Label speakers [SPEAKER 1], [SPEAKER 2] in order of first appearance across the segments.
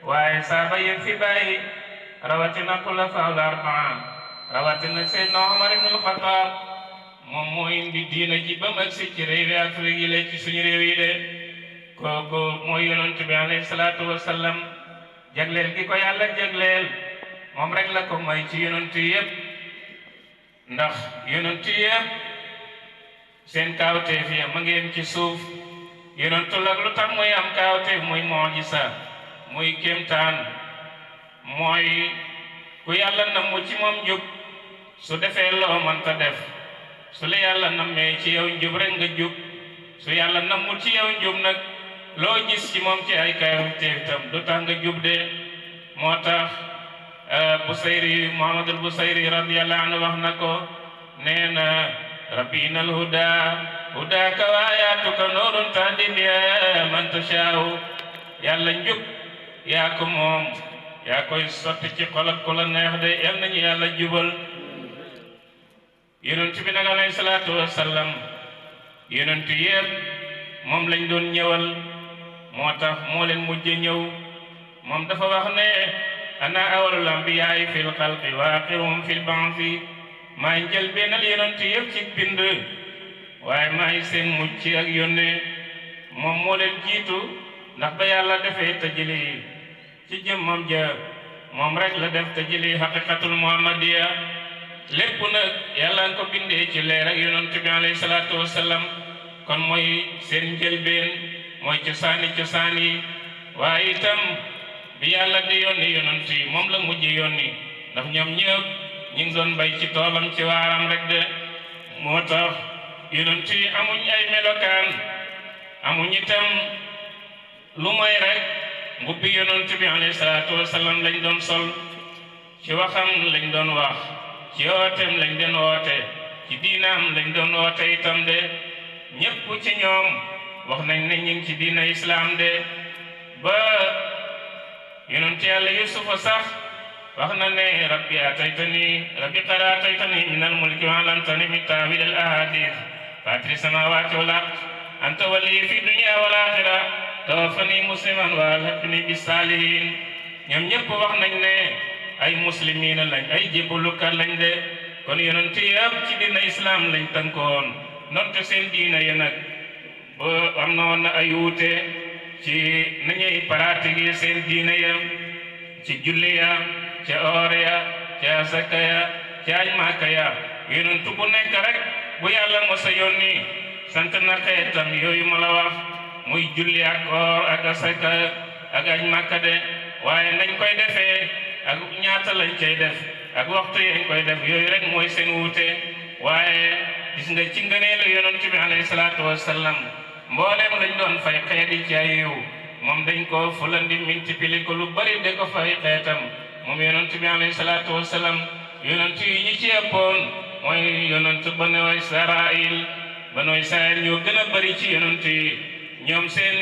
[SPEAKER 1] waaye saaba yi fi bàyyi rawatina xulafaa'ul arbaa rawatina Seydina Omar ibnul Xattaab moom moo indi diina ji ba mag si ci réewi Afrique yi la ci suñu réew yi de kooku mooy yonent bi alayhi salaatu wasallam jagleel gi ko yàlla jagleel moom rek la ko may ci yonent yépp ndax yonent yépp seen kaawteef ya ma ngeen ci suuf yonent la lu tax muy am kaawteef muy mu'jiza muy kéemtaan mooy ku yàlla namm ci moom njub su defee loo mënta def su la yàlla nammee ci yow njub rek nga jub su yàlla nammul ci yow njub nag loo gis ci moom ci ay kaawteef tam du tax nga jub de moo tax Busayri Muhammadul Busayri radiyallahu anhu wax na ko nee na rabbi innal hudaaka wa ayaatuka nuurun tahdi bihaa man tashaa'u yàlla njub yaa ko moom yaa koy sotti ci xol ak ku la neex de yal nañu yàlla jubal yonent bi nag alayhi salaatu wasallam yonent yépp moom lañ doon ñëwal moo tax moo leen mujj ñëw moom dafa wax ne ana awwalul anbiyaa'i fil xalqi wa aaxiruhum fil ba'si maay njël bennal yonent yépp ci bind waaye maay seen mujj ak yónnee moom moo leen jiitu ndax ba yàlla defee tajali ci jëmmam ja moom rek la def tajali haqiqatul muhammadiya lépp nag yàlla nga ko bindee ci leer ak yonent bi alayhi salaatu wasallam kon mooy seen njëlbeen mooy cosaan yi waaye itam bi yàlla di yónni yonent yi moom la mujj yónni ndax ñoom ñëpp ñu ngi doon bay ci toolam ci waaram rek de moo tax yonent yi amuñ ay melokaan amuñ itam lu mooy rek mbubbi yonent bi alayhi salaatu wasallam lañ doon sol ci waxam lañ doon wax ci wooteem lañ doon woote ci diinaam lañ doon woote itam de ñépp ci ñoom wax nañ ne ñu ngi ci diina islaam de ba yonent yàlla yusufa sax wax na ne rabbi qad aataytani min al-mulki wa allamtani min taawil al-ahadith fatiri samawati wal ard anta waliyyi fi dunya wal akhira tawaffani musliman wa alhiqni bis salihin ñoom ñépp wax nañ ne ay muslimiina lañ ay jébbalukat lañ de kon yonent yëpp ci diina islam lañ tënkoon nonte seen diina ya nag ba am na woon ay wuute ci nañuy pratiquer seen diina ya ci julli ya ca oor ya ca asaka ya ca aj Makka ya yonent bu nekk rek bu yàlla mos a yónni sant na xeetam yooyu ma la wax muy julli ak oor ak asaka ak aj Makka de waaye nañ koy defee ak ñaata lañ cay def ak waxtu yañ koy def yooyu rek mooy seen wuute waaye gis nga ci ngëneelu yonent bi alayhi salaatu wasallam mbooleem lañ doon fay xeeti ci ay yiw moom dañ ko fulandi multiplier ko lu bari de ko fay xeetam moom yonent bi alayhi salaatu wasallam yonent yi ñi ci ëppoon mooy yonent banu Israayil ñoo gën a bari ci yonent yi ñoom seen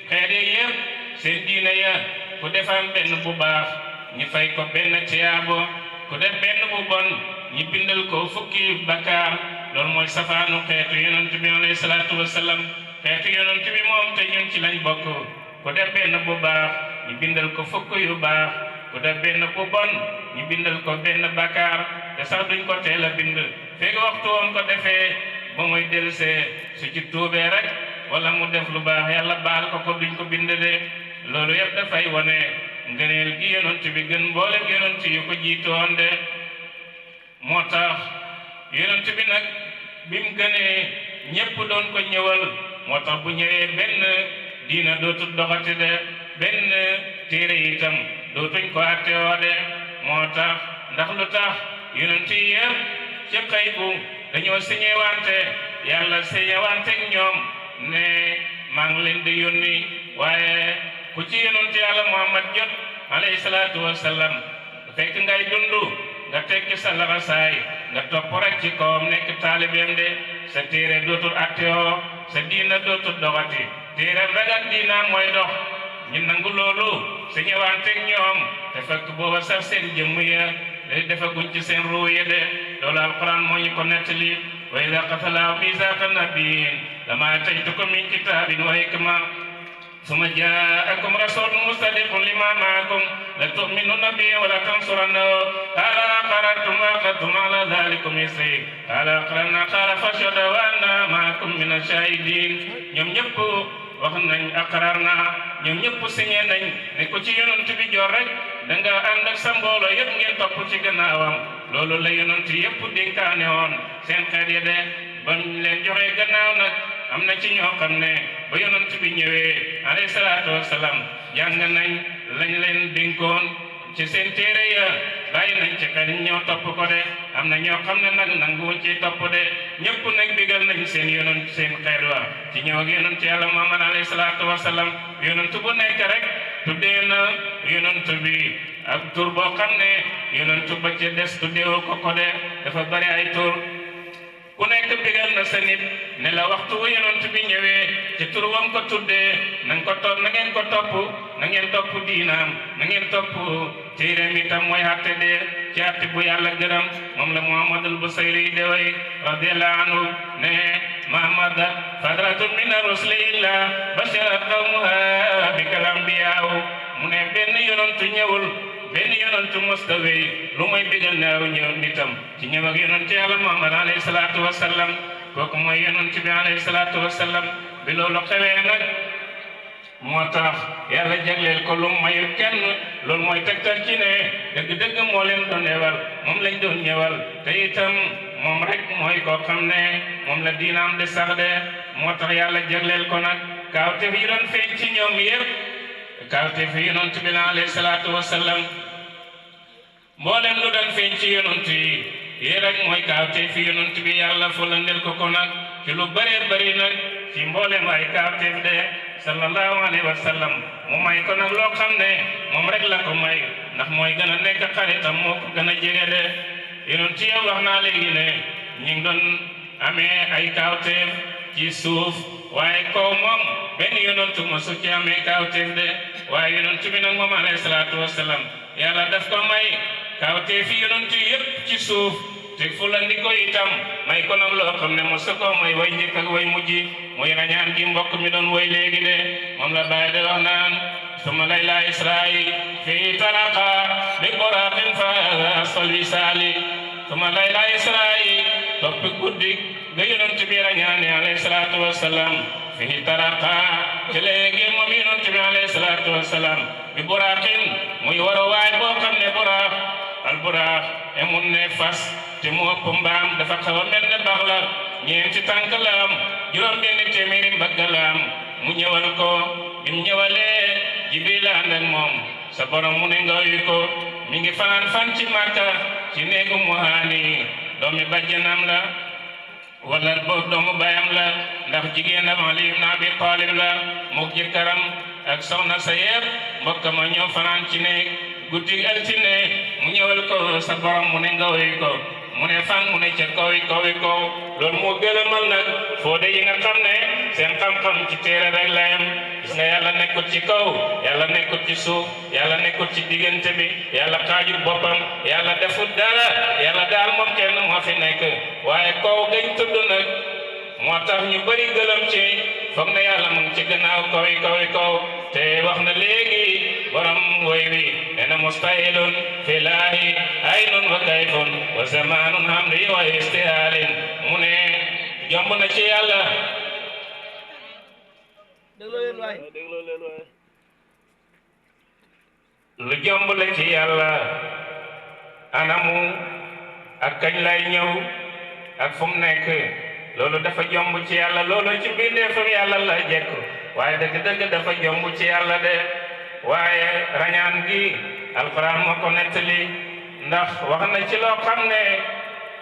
[SPEAKER 1] xeet yi yëpp seen diine ya ku defam benn bu baax ñi fay ko benn tiyaabo ku def benn bu bon ñi bindal ko fukki bakkaar loolu mooy safaanu xeetu yonent bi alayhi salaatu wasallam xeetu yonent bi moom te ñun ci lañ bokk ku def benn bu baax ñi bindal ko fukk yu baax ku def benn bu bon ñi bindal ko benn bakkaar te sax duñ ko teel a bind fekk waxtu woon ko defee ba muy delsee su ci tuubee rek wala mu def lu baax yàlla baal ko duñ ko bind de loolu yëpp dafay wane ngëneel gi yonent bi gën mboolem yonent yu ko jiitoon de moo tax yonent bi nag bi mu gënee ñépp doon ko ñëwal moo tax bu ñëwee benn diina dootul doxati de benn téere itam dootuñ ko attewoo de moo tax ndax lu tax yonent yi yëpp ci xëy bu dañoo signé wante yàlla signé wante ak ñoom ne maa ngi leen di yónni waaye ku ci yonent yàlla Muhammad jot alayhi salaatu wasallam fekk ngay dundu nga tekki sa laxasaay nga topp rek ci kawam nekk taalibeem de sa téere dootul attewoo sa diina dootul doxati téereem rek ak diinaam mooy dox ñu nangu loolu su ñëwaanteeg ñoom te fekk booba sax seen jëmm ya defaguñ ci seen ruu ya de loolu alquran moo ñu ko nettali wa iza qatala misaaqa nabiyyin lama ataytukum min kitaabin wa hikma ثم جاءكم رسول مصدق لما معكم لتؤمنن به ولا تنصرنه قال أقررتم وأخذتم على ذلكم إصري قال أقررنا قال فاشهدوا وأنا معكم من الشاهدين ñoom ñëpp wax nañ aqrarna ñoom ñëpp signé nañ ne ko ci yonent bi joor rek da nga ànd ak sa mbooloo yëpp ngeen topp ci gannaawam loolu la yonent yëpp dénkaane woon seen xeet ya de ba ñu leen joxee gannaaw nag am na ci ñoo xam ne ba yonent bi ñëwee alayhi salaatu wasalaam jàng nañ lañ leen dénkoon ci seen téere ya bàyyi nañ ci xel ñoo topp ko de am na ñoo xam ne nag nanguwuñ ci topp de ñëpp nag bigal nañ seen yonent seen xeet wa ci ñëw ak yonent yàlla Muhammad alayhi salaatu wasalaam yonent bu nekk rek tuddee na yonent bi ak tur boo xam ne yonent ba ci des tuddeewu ko de dafa bari ay tur ku nekk bigal na sa nit ne la waxtu wu yonent bi ñëwee ci tur wam ko tuddee na ngeen ko topp na ngeen topp diinaam na ngeen topp téeréem itam mooy àtte de ci àtte bu yàlla gërëm moom la Muhammadul Busayri de way radiyallahu anhu ne Muhammad fadratun min rusulillah basharat qawmuha bikal anbiyaaw mu ne benn yonent ñëwul benn yonent mustawi lu mooy bigal naaw ñëw nitam ci ñëw ak yonent yàlla Muhammad alayhi salaatu wasallam kooku mooy yonent bi alayhi salaatu wasallam bi loolu xewee nag moo tax yàlla jagleel ko lu mayu kenn loolu mooy tegtal ci ne dëgg-dëgg moo leen doon ñëwal moom lañ doon ñëwal te itam moom rek mooy koo xam ne moom la diinaam di sax de moo tax yàlla jagleel ko nag kaawteef yi doon feeñ ci ñoom yëpp kaawteef yi yonent bi la alayhi salaatu wasallam mboolem lu doon feeñ ci yonent yi rek mooy kaawteef yi yonent bi yàlla fulandel ko nag ci lu bëree bëri nag ci mboolem ay kaawteef de sallallahu alayhi wa sallam mu may ko nag loo xam ne moom rek la ko may ndax mooy gën a nekk xaritam moo ko gën a jege de yonent yi wax naa léegi ne ñu ngi doon amee ay kaawteef ci suuf waaye kaw moom benn yonent mosu ci amee kaawteef de waaye yonent bi nag moom alayhi salaatu wasalaam yàlla daf ko may kaawteef yi yonent yëpp ci suuf te fulandi ko itam may ko nag loo xam ne mosu ko mooy way njëkk ak way mujj mooy rañaan gi mbokk mi doon woy léegi de moom la bàyyi de wax naan suma layla isra'i fi talaqa bi buraqin fa asfal wisali suma layla isra'i topp guddi ga yonent bi rañaane alayhi salaatu wasalaam fi talaqa ci léegi moom yonent bi alayhi salaatu wasalaam bi buraqin muy waro waay boo xam ne buraq al buraq emun ne fas te mu ëpp mbaam dafa xaw a mel ne bax la ñeenti tànk la am juróom benn téeméeri mbagg la am mu ñëwal ko bi mu ñëwalee Jibril ànd ak moom sa borom mu ne nga yu ko mi ngi fanaan fan ci Makka ci néegu Muhaani doomi bàjjanam la wala boog doomu bayam la ndax jigéenam Ali ibn Abi Talib la mook jëkkëram ak soxna sa yëpp mbokk ma ñëw fanaan ci néeg guddi altine mu ñëwal ko sa borom mu ne nga yu ko mu ne fan mu ne ca kaw loolu moo gëlëmal nag foo de yi nga xam ne seen xam-xam ci téere rek la yem gis nga yàlla nekkut ci kaw yàlla nekkut ci suuf yàlla nekkut ci diggante bi yàlla xaajut boppam yàlla defut dara yàlla daal moom kenn moo fi nekk waaye kaw gañ tudd nag moo tax ñu bari gëlëm ci foog na yàlla mu ngi ci gannaaw kaw te wax na léegi borom woy wi nee na mustahilun filaahi aynun wa kayfun wa zamanun hamdi wa istihaalin mu ne jomb na ci yàlla lu jomb la ci yàlla anamu ak kañ lay ñëw ak fu mu nekk loolu dafa jomb ci yàlla loolu ci bindeefam yàlla la jekk waaye dëgg-dëgg dafa jomb ci yàlla de waaye rañaan gi alquran moo ko nettali ndax wax na ci loo xam ne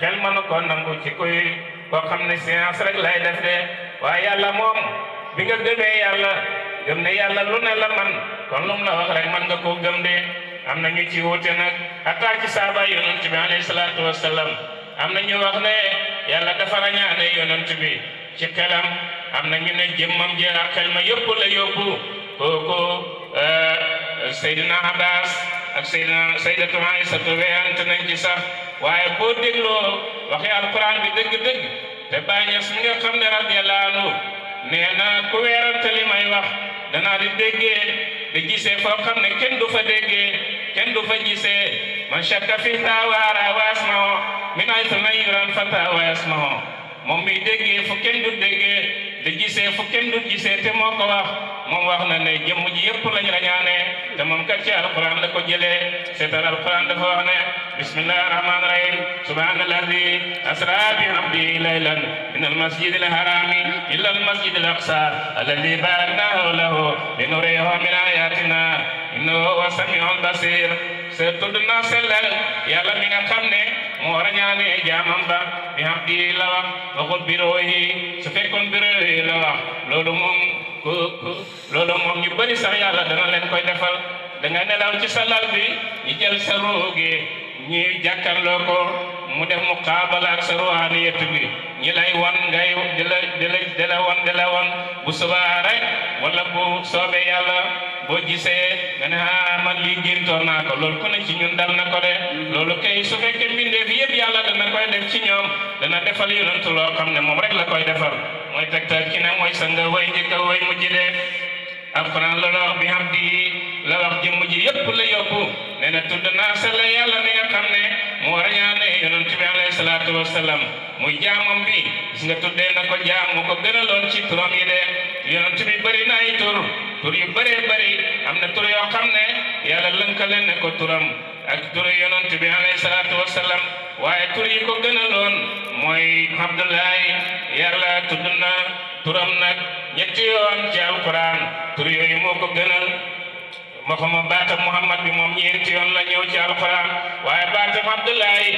[SPEAKER 1] xel mënu ko nangu ci koy koo xam ne science rek lay def de waaye yàlla moom bi nga gëmee yàlla gëm ne yàlla lu ne la man kon lu mu la wax rek man nga koo gëm de am na ñu ci wuute nag ataa ci saaba yonent bi alayhi salaatu wasalaam am na ñu wax ne yàlla dafa rañaane yonent bi ci xelam am na ñu ne jëmmam ji ak xel ma yëpp la yóbbu kooku Seydina Abbas ak Sayyidatu Aysatu weyante nañ ci sax waaye boo dégloo waxi alquran bi dëgg-dëgg te bàñes mi nga xam ne radiyallahu anhu nee na ku weerante li may wax danaa di déggee di gisee foo xam ne kenn du fa déggee kenn du fa gisee man shakka fi tawaara wa yasmaho min haythu la yuran fata wa yasmaho moom mi déggee fu kenn du déggee di gisee fu kenn du gisee te moo ko wax moom wax na ne jëmm ji yëpp lañu rañaane te moom kat ci alquran la ko jëlee seetal alquran dafa wax ne bismillahi rahmani rahim subhanalladhi asra bi abdi laylan min almasjid alharami illa almasjid alaqsa alladhi barakna hawlahu linuriyahu min ayatina innahu huwa samiul basir se tudd naa sellal yàlla mi nga xam ne moo rañaane jaamam ba bi abdi la wax waxul biroo yi su fekkoon biroo yi la wax loolu moom ñu bëri sax yàlla dana leen koy defal da nga nelaw ci sa lal bi ñu jël sa ruugi ñi jàkkarloo ko mu def muqaabala ak sa ruuhaniyatu bi ñi lay won ngay di la won bu subaa rek wala bu soobee yàlla boo gisee nga ne man lii géntoon naa ko loolu ku ne ci ñun dal na ko de loolu kay su fekkee mbindeef yëpp yàlla dana koy def ci ñoom dana defal yonent loo xam ne moom rek la koy defal mooy tegtal ci ne mooy sa nga way njëkk a way mujj de alquran la wax bi xam di la wax jëmm ji yëpp la yóbbu nee na tudd naa sell yàlla mi nga xam ne moo rañaane yonent bi alayhi salaatu wasalaam muy jaamam bi gis nga tuddee na ko jaam mu ko gënaloon ci turam yi de yonent bi bëri na ay tur yu bëree bëri am na tur yoo xam ne yàlla lënkale ne ko turam ak turu yonent bi alayhi salaatu wasalaam waaye tur yi ko gënaloon mooy Abdullahi yàlla tudd na turam nag ñetti yoon ci alquran tur yooyu moo ko gënal moo xam baatam Muhammad bi moom ñeenti yoon la ñëw ci alquran waaye baatam Abdullahi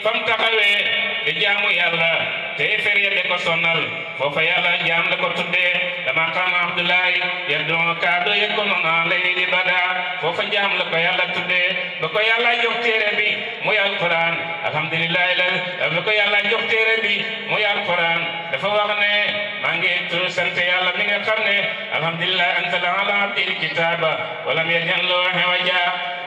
[SPEAKER 1] fam taxawee di jaamu yàlla te fer ya de ko sonnal foofa yàlla jaam la ko tuddee dama xam Abdullahi yaddu kaado yakunu alayhi di bada foofa jaam la ko yàlla tuddee ba ko yàlla jox téere bi muy alquran alhamdulillahi la ko yàlla jox téere bi muy alquran dafa wax ne maa ngi sant yàlla mi nga xam ne alhamdulillahi anzala ala abdil kitaba walam yaj'al lahu iwaja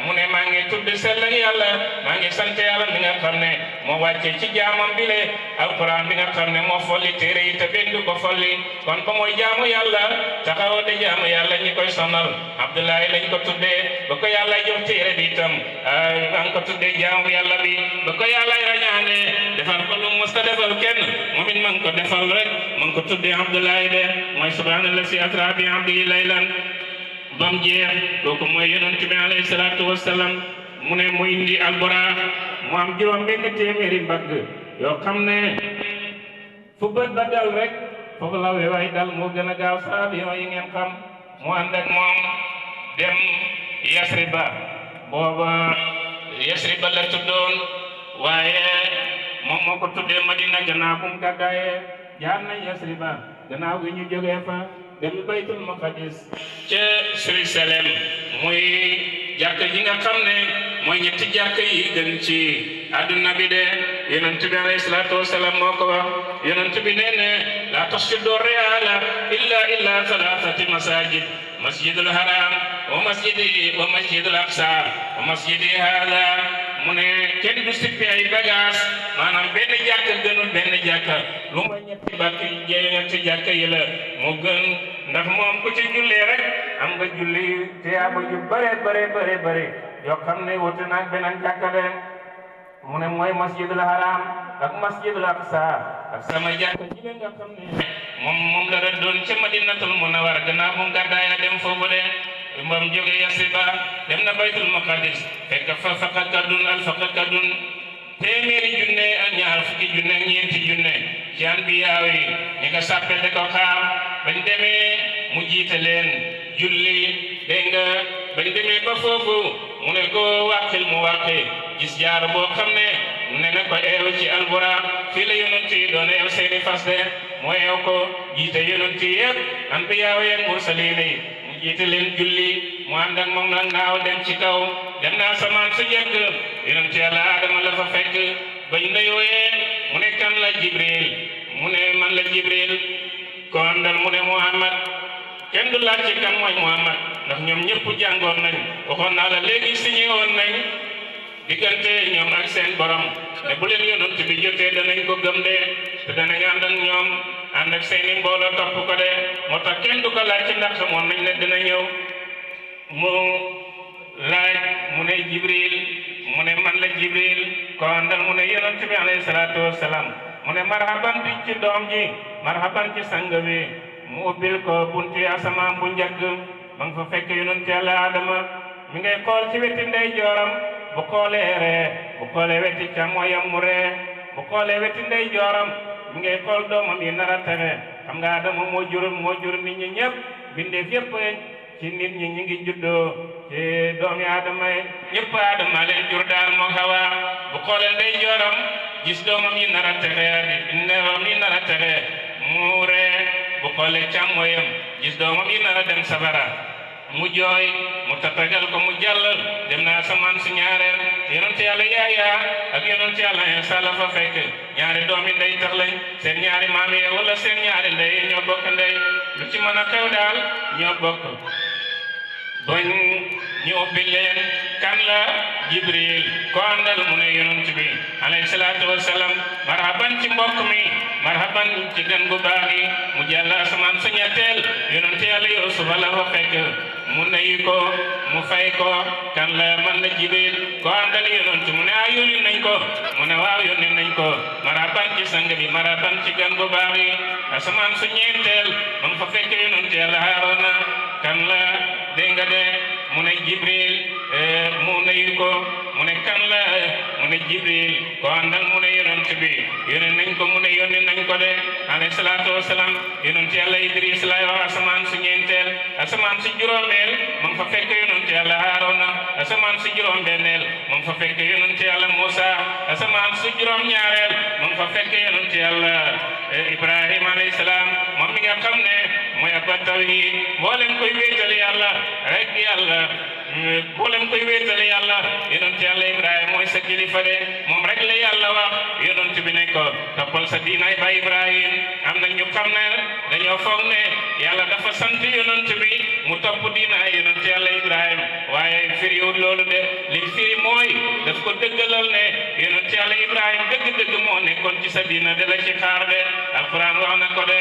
[SPEAKER 1] mu ne maa ngi tudd sell yàlla maa ngi sant yàlla mi nga xam ne moo wàcce ci jaamam bi le alquran bi nga xam ne moo folli téere yi te benn du ko folli kon ba mooy jaamu yàlla taxaw de jaamu yàlla ñi koy sonal Abdullahi lañ ko tuddee ba ko yàlla jox téere bi itam an ko tuddee jaamu yàlla bi ba ko yàlla rañaane defal ko lu musta defal kenn moom it man ko defal rek man ko tuddee Abdullahi de mooy subhanallahi asra bi abdihi laylan bam jeex kooku mooy yonent bi alayhi salaatu wasalaam mu ne mu indi alburaax mu am juróom benn téeméeri mbagg yoo xam ne fu bët ba dal rek foofu la wewaay dal moo gën a gaaw sa avion yi ngeen xam mu ànd ak moom dem Yasriba booba Yasriba la tuddoon waaye moom moo ko tuddee Madina gannaaw bu mu gàddaayee jaar nañ Yasriba gannaaw gi ñu jógee fa dem baytul maqdis ca Jérusalem muy jàkk ji nga xam ne mooy ñetti jàkk yi gën ci àdduna bi de yonent bi alayhi salaatu wasalaam moo ko wax yonent bi nee ne la tasjuddu rihaala illa thalathati masajid masjidul haram wa masjidul aqsa wa masjidi hada mu ne kenn du sippi ay bagage maanaam benn jàkk gënul benn jàkk lu ma ñetti jàkk yi la moo gën ndax moom ku ci jullee rek am nga julli tiyaaba yu bare yoo xam ne wuute naag beneen jàkk de mu ne mooy masjidul haram ak masjidul aqsa ak sama jàkk ji la nga xam ne moom la doon ca madinatul munawwara gannaaw mu gàddaaya dem foofu de mbam jóge Yasriba dem na baytul maqdis fekk fa alfaqakadun téeméeri junne ak ñaar fukki junne ak ñeenti junne ci anbiyaaw yi ñi nga sàppe de ko xaar bañ demee mu jiite leen julli dégg nga bañ demee ba foofu mu ne ko wàqil mu wàqi gis jaar boo xam ne mu ne na ko eew ci alburaax fii la yonent yi doon eew seeni fas de mu eew ko jiite yonent yi yëpp anbiyaaw yi ak mursaliin yi jiite leen julli mu ànd ak moom nag naaw dem ci kaw dem na asamaan su jëkk yonent yàlla Adama la fa fekk bañ ndeyooyee mu ne kan la Jibril mu ne man la Jibril ko àndal mu ne Muhammad kenn du laaj ci kan mooy Muhammad ndax ñoom ñëpp jàngoon nañ waxoon naa la léegi signé woon nañ diggante ñoom ak seen borom ne bu leen yonent bi jotee danañ ko gëm de te danañ ànd ak ñoom ànd ak seeni mbooloo topp ko de moo tax kenn du ko laaj ci ndax xamoon nañ ne dina ñëw mu laaj mu ne Jibril mu ne man la Jibril ko àndal mu ne yonent bi alayhi salaatu wasalaam mu ne marhaban bi ci doom ji marhaban ci sang bi mu ubbil ko bunti asamaan bu njëkk ba nga fa fekk yonent Yàlla Adama mi ngay xool ci weti ndeyjooram bu xoolee ree bu xoolee weti càmmooyam mu ree bu xoolee weti ndeyjooram mi ngay xool doomam yi nar a texe xam nga Adama moo jur nit ñi ñëpp bindeef yëpp ci nit ñi ñi ngi juddoo ci doomi Adama yi ñëpp Adama leen jur daal moo Hawa bu xoolee ndeyjooram gis doomam yi nar a texe ndewam yi nar a texe mu ree bu xoolee càmmooyam gis doomam yi nar a dem safara mu jooy mu tatagal ko mu jàll dem na asamaan su ñaareel yonent Yàlla Yaaya ak yonent Yàlla Iisaa la fa fekk ñaari doomi ndey tax lañ seen ñaari maam yi wala seen ñaari ndey ñoo bokk ndey lu ci mën a xew daal ñoo bokk bañ ñu ubbi leen kan la Jibril ko àndal mu ne yonent bi alayhi salaatu wasalaam marhaban ci mbokk mi marhaban ci gan gu baax gi mu jàll asamaan sa ñetteel yonent Yàlla Yuusufa la fa fekk mu nuyu ko mu fay ko kan la man la Jibril ko àndal yonent mu ne yónni nañ ko mu ne waaw yónni nañ ko marhaban ci sang bi marhaban ci gan gu baax gi asamaan su ñeenteel man fa fekk yonent Yàlla Haaruna kan la dégg nga de mu ne Jibril mu nuyu ko mu ne kan la mu ne Jibril ko àndal mu ne yonent bi yónni nañ ko mu ne yónni nañ ko de alayhi salaatu wasalaam yonent Yàlla Idris lay wax asamaan su ñeenteel asamaan su juróomeel mu ngi fa fekk yonent Yàlla Haaruna asamaan su juróom-benneel mu ngi fa fekk yonent Yàlla Muusa asamaan su juróom-ñaareel mu ngi fa fekk yonent Yàlla Ibrahima alayhi salaam moom mi nga xam ne mooy abba tawhid mboolem koy wéetal Yàlla rek Yàlla mboolem koy wéetal Yàlla yonent Yàlla Ibrahima mooy sa kilifa de moom rek la Yàlla wax yonent bi ne ko toppal sa diinaay ba Ibrahim am na ñu xam ne dañoo foog ne Yàlla dafa sant yonent bi mu topp diinaay yonent Yàlla Ibrahima waaye firiwul loolu de li firi mooy daf ko dëggalal ne yonent Yàlla Ibrahima dëgg-dëgg moo nekkoon ci sa diina de la ci xaar de alquran wax na ko de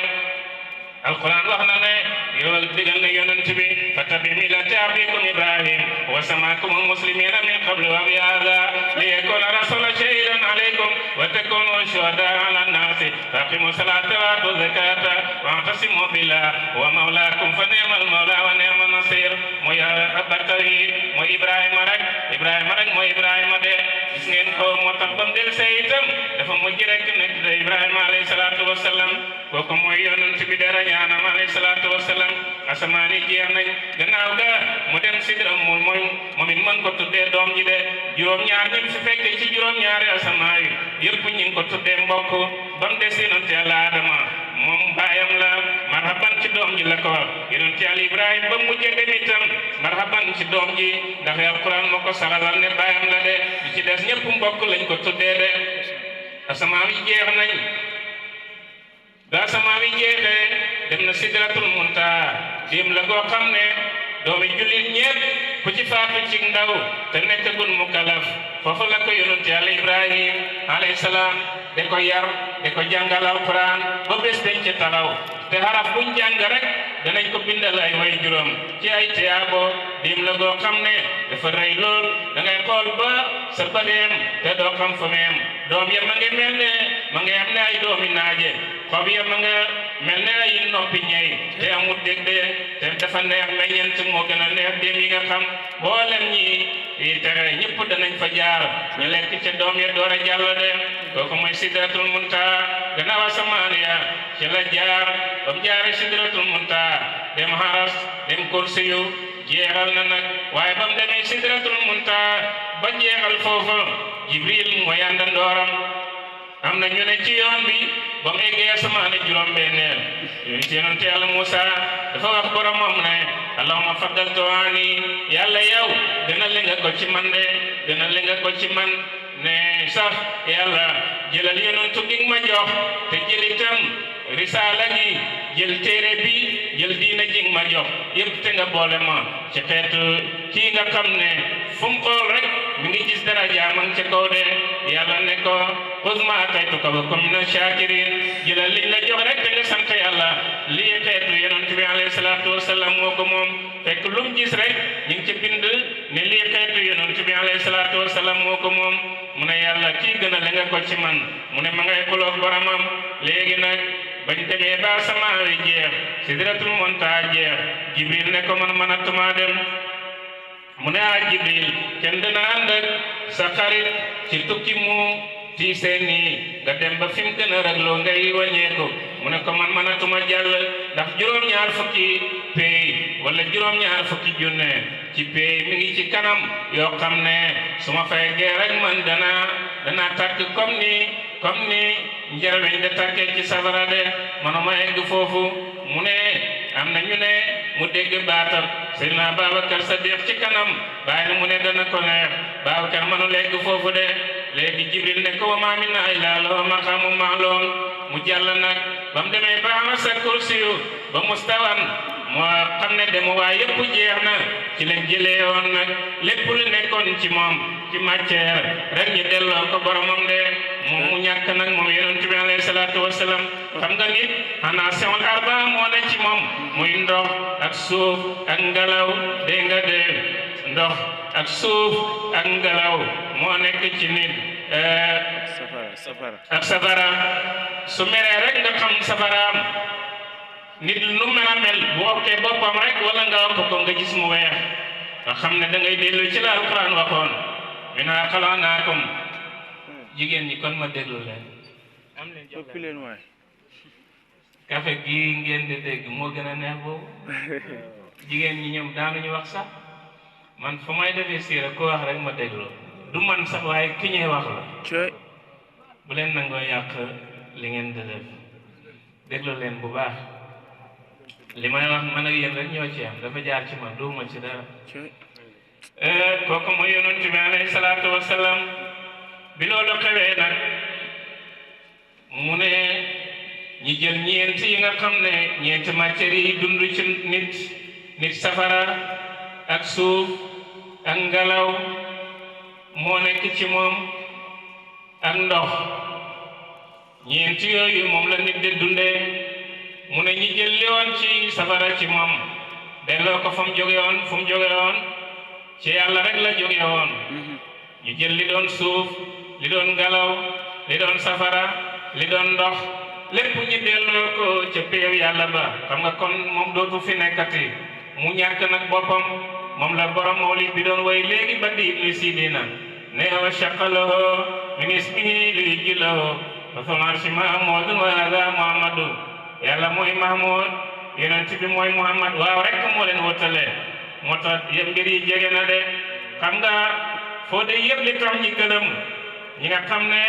[SPEAKER 1] alquran wax na ne yow digal na yonent bi fattabi millata abikum Ibrahim wa samaakum muslimina min qablu wa bi hada liyakuna rasula shahidan alaykum wa takunu shuhada ala nnasi faqimu salata wa atu zakata wa'tasimu billah wa mawlakum fa ni'mal mawla wa ni'man nasir mooy abba tawhid mooy Ibrahima rek mooy Ibrahima de gis ngeen ko moo tax ba mu del see itam dafa mujj rek nekk de Ibrahima alayhi salaatu wa salaam kooku mooy yonent bi dara ñaanam alayhi salaatu wa salaam asamaan yi jeex nañ gannaaw ga mu dem sidra moom it mën ko tuddee doom ji de juróom-ñaar ñi fi fekkee ci juróom-ñaari asamaan yi yëpp ñu ngi ko tuddee mbokk ba mu des yonent Yàlla Adama moom baayam la marhaban ci doom ji la ko yonent Yàlla Ibrahima ba mujjee dem itam marhaban ci doom ji ndax alquran moo ko saxalal ne baayam la de li ci des ñëpp mbokk lañ ko tuddee de asamaan yi jeex nañ ba asamaan yi jeexee dem na sidratul muntaha dem la goo xam ne doomi jullit ñépp ku ci faatu ci ndaw te nekkagul mukallaf foofu la ko yonent Yàlla Ibrahim alayhi salaam de ko yar de ko jàngal alquran ba bés dañ ci taxaw te xaraf buñ jàng rek danañ ko bindal ay way juróom ci ay tiyaabo dim la goo xam ne dafa rëy lool da ngay xool ba sa badeem te doo xam fa meem doom ya ma ngi mel ne ma ngi am ne ay doomi naaje xob ya ma nga mel ne ay noppi ñey te amul dég de te dafa neex meññent moo gën a neex dem yi nga xam mboolem ñi yi tere ñëpp danañ fa jaar ñu lekk ca doom ya door a jàll de kooku mooy sidratul muntaha gannaaw asamaan ya ci la jaar ba mu jaaree sidratul muntaha dem haras dem kursiyu jeexal na nag waaye ba mu demee sidratul muntaha ba jeexal foofu Jibril mooy àndandooram am na ñu ne ci yoon bi ba mu eggee asamaani juróom-benneel yonent Yàlla Muusa dafa wax boromam ne allahumma faddaltu ani yàlla yow gënal li nga ko ci man de gënal li nga ko ci man ne sax yàlla jëlal yonentu gi ma jox te jël itam risaala gi jël téere bi jël diina ji ma jox yëpp te nga boole ma ci xeetu kii nga xam ne fu mu xool rek mi ngi gis daraja ma ngi ca kaw de yàlla ne ko xuz maa aataytuka wa kun mina shaakiriin jëlal liñ la jox rek te nga sant yàlla lii xeetu yonent bi alayhi salaatu wasalaam moo ko moom fekk lu mu gis rek ñu ngi ci bind ne lii xeetu yonent bi alayhi salaatu wasalaam moo ko moom mu ne yàlla kii gën a la nga ko ci man mu ne ma ngay xuloog boromam léegi nag bañ demee ba asamaan wi jeex sidratul muntaha jeex jibril ne ko man mënatuma dem mu ne jibril kenn dina ànd ak sa xarit ci tukki mu tiisee nii nga dem ba fi mu gën a ragloo ngay wàññeeku mu ne ko man mënatuma jàll ndax juróom-ñaar fukki pay wala juróom-ñaar fukki junne ci pay mi ngi ci kanam yoo xam ne su ma fay gee rek man dana tàkk comme ni njëriñ da tàkkee ci safara de manuma egg foofu mu ne am na ñu ne mu dégg baatam Seydina Babacar Sadiq ci kanam bàyyi na mu ne dana ko neex Babacar mënu legg foofu de léegi Jibril ne ko wa maa minnaa illaa lahu maqaamun ma'luum mu jàll nag ba mu demee ba am sa kursiyu ba mustawan moo xam ne dem waa yëpp jeex na ci leen jëlee woon nag lépp lu nekkoon ci moom ci matière rek ñu delloo ko boromam de moom mu ñàkk nag moom yonent bi alayhi salaatu wasalaam xam nga nit xanaa sewul arba moo ne ci moom muy ndox ak suuf ak ngelaw dégg nga de ndox ak suuf ak ngelaw moo nekk ci nit ak safara su meree rek nga xam safaraam nit lu mën a mel bu okkee boppam rek wala nga okk ko nga gis mu weex nga xam ne da ngay dellu ci la alquran waxoon minhaa xalaqnaakum jigéen ñi kon ma déglu leen am leen jox leen waay café gii ngeen di dégg moo gën a neex boobu jigéen ñi ñoom daanuñu wax sax man fu may defee siira ko wax rek ma déglu du man sax waaye ki ñuy wax la bu leen nangoo yàq li ngeen di def déglu leen bu baax li may wax man ak yéen rek ñoo ci am dafa jaar ci man duuma ci dara kooku mooy yonent bi alayhi salaatu wasalaam bi loolu xewee nag mu ne ñi jël ñeent yi nga xam ne ñeenti matières yi dund ci nit safara ak suuf ak ngelaw moo nekk ci moom ak ndox ñeent yooyu moom la nit di dundee mu ne ñi jël li woon ci safara ci moom delloo ko fa mu jóge woon ci yàlla rek la jóge woon ñu jël li doon suuf li doon ngelaw li doon safara li doon ndox lépp ñu delloo ko ca péew yàlla ba xam nga kon moom dootu fi nekkati mu ñàkk nag boppam moom la borom mawlid bi doon way léegi ba di ibnu sidina ne wa shaqalahu min ismihi li yujillahu wa sonarsi mahmudun wa hada muhammadu yàlla mooy mahmud yonent bi mooy muhammad waaw rek moo leen wutale moo tax yëpp mbir yi jege na de xam nga foo de yëpp li tax ñi gëlëm ñi nga xam ne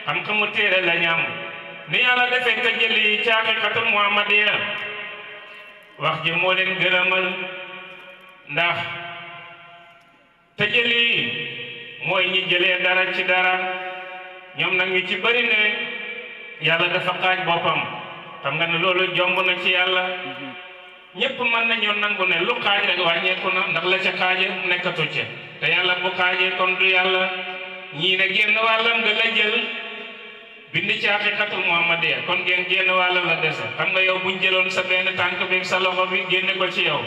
[SPEAKER 1] xam-xamu téere la ñam ni yàlla defee te jëli ci haqiqatul muhammadiya wax ji moo leen gëlëmal ndax te jëli mooy ñi jëlee dara ci dara ñoom nag ñu ci bëri ne yàlla dafa xaaj boppam xam nga ne loolu jomb na ci yàlla ñëpp mën nañoo nangu ne lu xaaj rek wàññeeku na ndax la ca xaaje nekkatu ca te yàlla bu xaajee kon du yàlla ñii ne génn wàllam nga la jël bind ci haqiqatul muhammadiya kon ngeen génn wàllam la dese xam nga yow buñ jëloon sa benn tànk bi sa loxo bi génne ko ci yow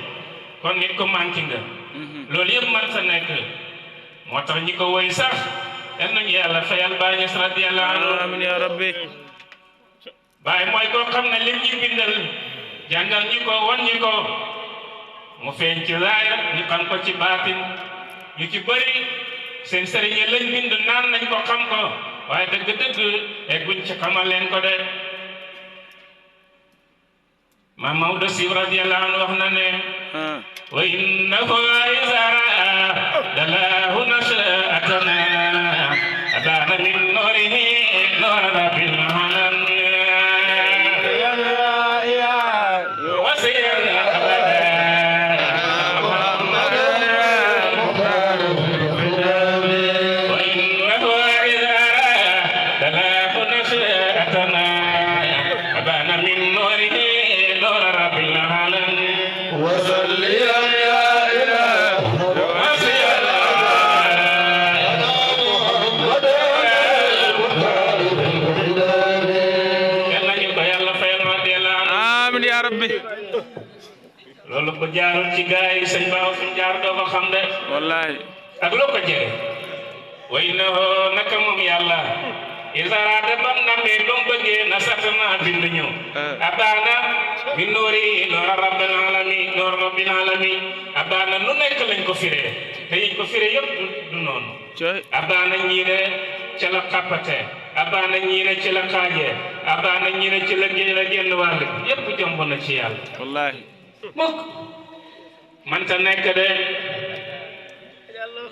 [SPEAKER 1] kon nit ko manqué nga loolu yëpp man sa nekk moo tax ñi ko woy sax yal nañu yàlla fayal Baay Ñas radiyallahu anhu amiin ya rabbi Baay mooy koo xam ne lim ñu bindal jàngal ñi ko won ñi ko mu feeñ ci zaahir ñu xam ko ci baatin ñu ci bëri seen sëriñ yi lañ bind naan nañ ko xam ko waaye dëgg-dëgg egguñ ci xamal leen ko de Maam Maodo Si radiyallahu anhu wax na ne wa innahu izara dalahu nashatana adana min nurihi nur rabbil alamin
[SPEAKER 2] وصل يا إله
[SPEAKER 1] ba jaarul ci gaay yi sëñ Ba fi jaar doo ko xam de
[SPEAKER 2] wallahi
[SPEAKER 1] ak loo ko jege way na naka moom yàlla isaraade bam namee ba mu bëggee na satana bind ñu abana min noori noora rabbil alamin noor rabbil alamin abana nu nekk lañ ko firee te yiñ ko firee yëpp du noonu abana ñii ne ca la xappate abana ñii ne ci la xaajee abana ñii ne ci la génn wàll yëpp jomb na ci yàlla
[SPEAKER 2] wallahi
[SPEAKER 1] mukk manta nekk de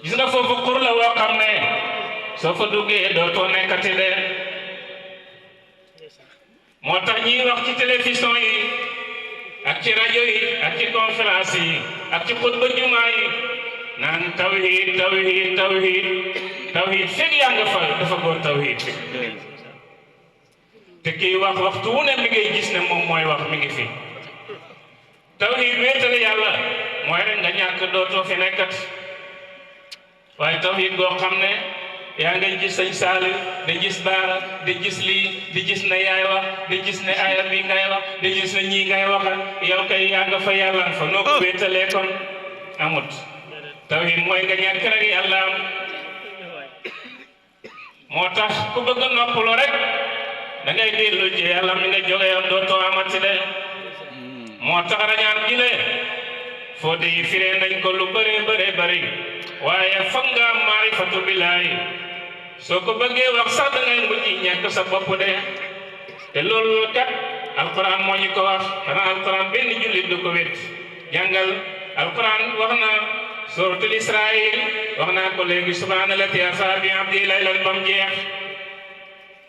[SPEAKER 1] gis nga foofu xur la woo xam ne soo fa duggee dootoo nekkati de moo tax ñiy wax ci télévision yi ak ci rajo yi ak ci conférence yi ak ci xutba jumaa yi naan tawhid tawhid tawhid tawhid fekk yaa nga fa dafa góor tawhid te kii wax waxtu wu ne mi ngay gis ne moom mooy wax mi ngi fi tawhid wéetale yàlla mooy rek nga ñàkk dootoo fi nekkat waaye tawhid goo xam ne yaa ngay gis sëñ Saliou di gis Baara di gis lii di gis na yaay wax di gis ne aaya bi ngay wax di gis ne ñii ngay waxal yow kay yaa nga fa yàlla fa noo ko wéetalee kon amut tawhid mooy nga ñàkk rek yàlla am moo tax ku bëgg noppalu rek da ngay dellu ci yàlla mi nga jóge yoon dootoo amati de moo tax rañaan gi le foo de yi firee nañ ko lu bëree bëri waaye foog nga am maarifatu billaahi soo ko bëggee wax sax da ngay mujj ñàkk sa bopp de te loolu kat alquran moo ñu ko wax xanaa alquran benn jullit du ko wét jàngal alquran wax na suratul israil wax naa ko léegi subhaana llazii asraa bi abdihi laylan bam jeex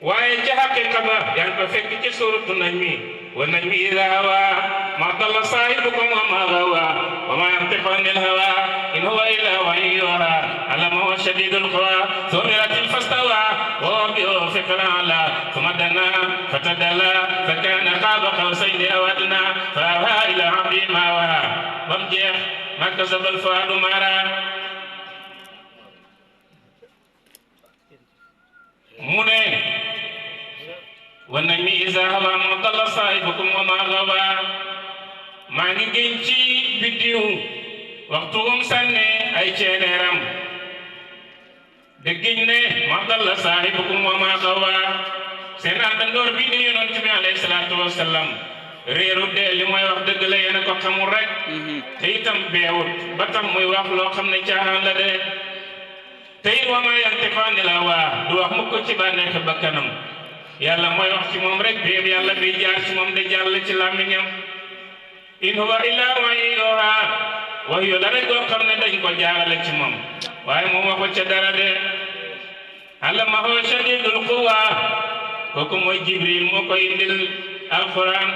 [SPEAKER 1] waaye ca xaqiqa ba yaa ngi ko fekk ci suratu najmi wa najmi idaa hawaa maa dalla saahibukum wa maa gawaa wa maa yantiqu anil hawaa in huwa illaa wahyun yuuhaa allamahu shadiidul quwaa zuu mirratin fastawaa wa huwa bil ufuqil a'laa thumma danaa fatadallaa fa kaana qaaba qawsayni aw adnaa fa awhaa ilaa abdihi maa awhaa bam jeex maa kazabal fu'aadu maa ra'aa mu ne wa najmi izaa hawaa maa dalla saahibukum wa maa gawaa maa ngi gën ci biddiw waxtu wum sànne ay ceeneeram de giñ ne maa dalla saahibukum wa maa gawaa seen àndandoor bi di yonent bi alayhi salaatu wa salaam réeru de li mooy wax dëgg la yéen a ko xamul rek te itam beewut ba tax muy wax loo xam ne caaxaan la de te it wa maa yantiqu anil hawaa du wax mukk ci bànneexi bakkanam yàlla mooy wax ci moom rek béeb yàlla bi jaar ci moom de jàll ci làmmiñam in huwa illaa wahyun yuuhaa wahyu la rek goo xam ne dañ ko jaarale ci moom waaye moom waxu ca dara de allamahu shadiidul quwaa kooku mooy jibril moo koy indil alquran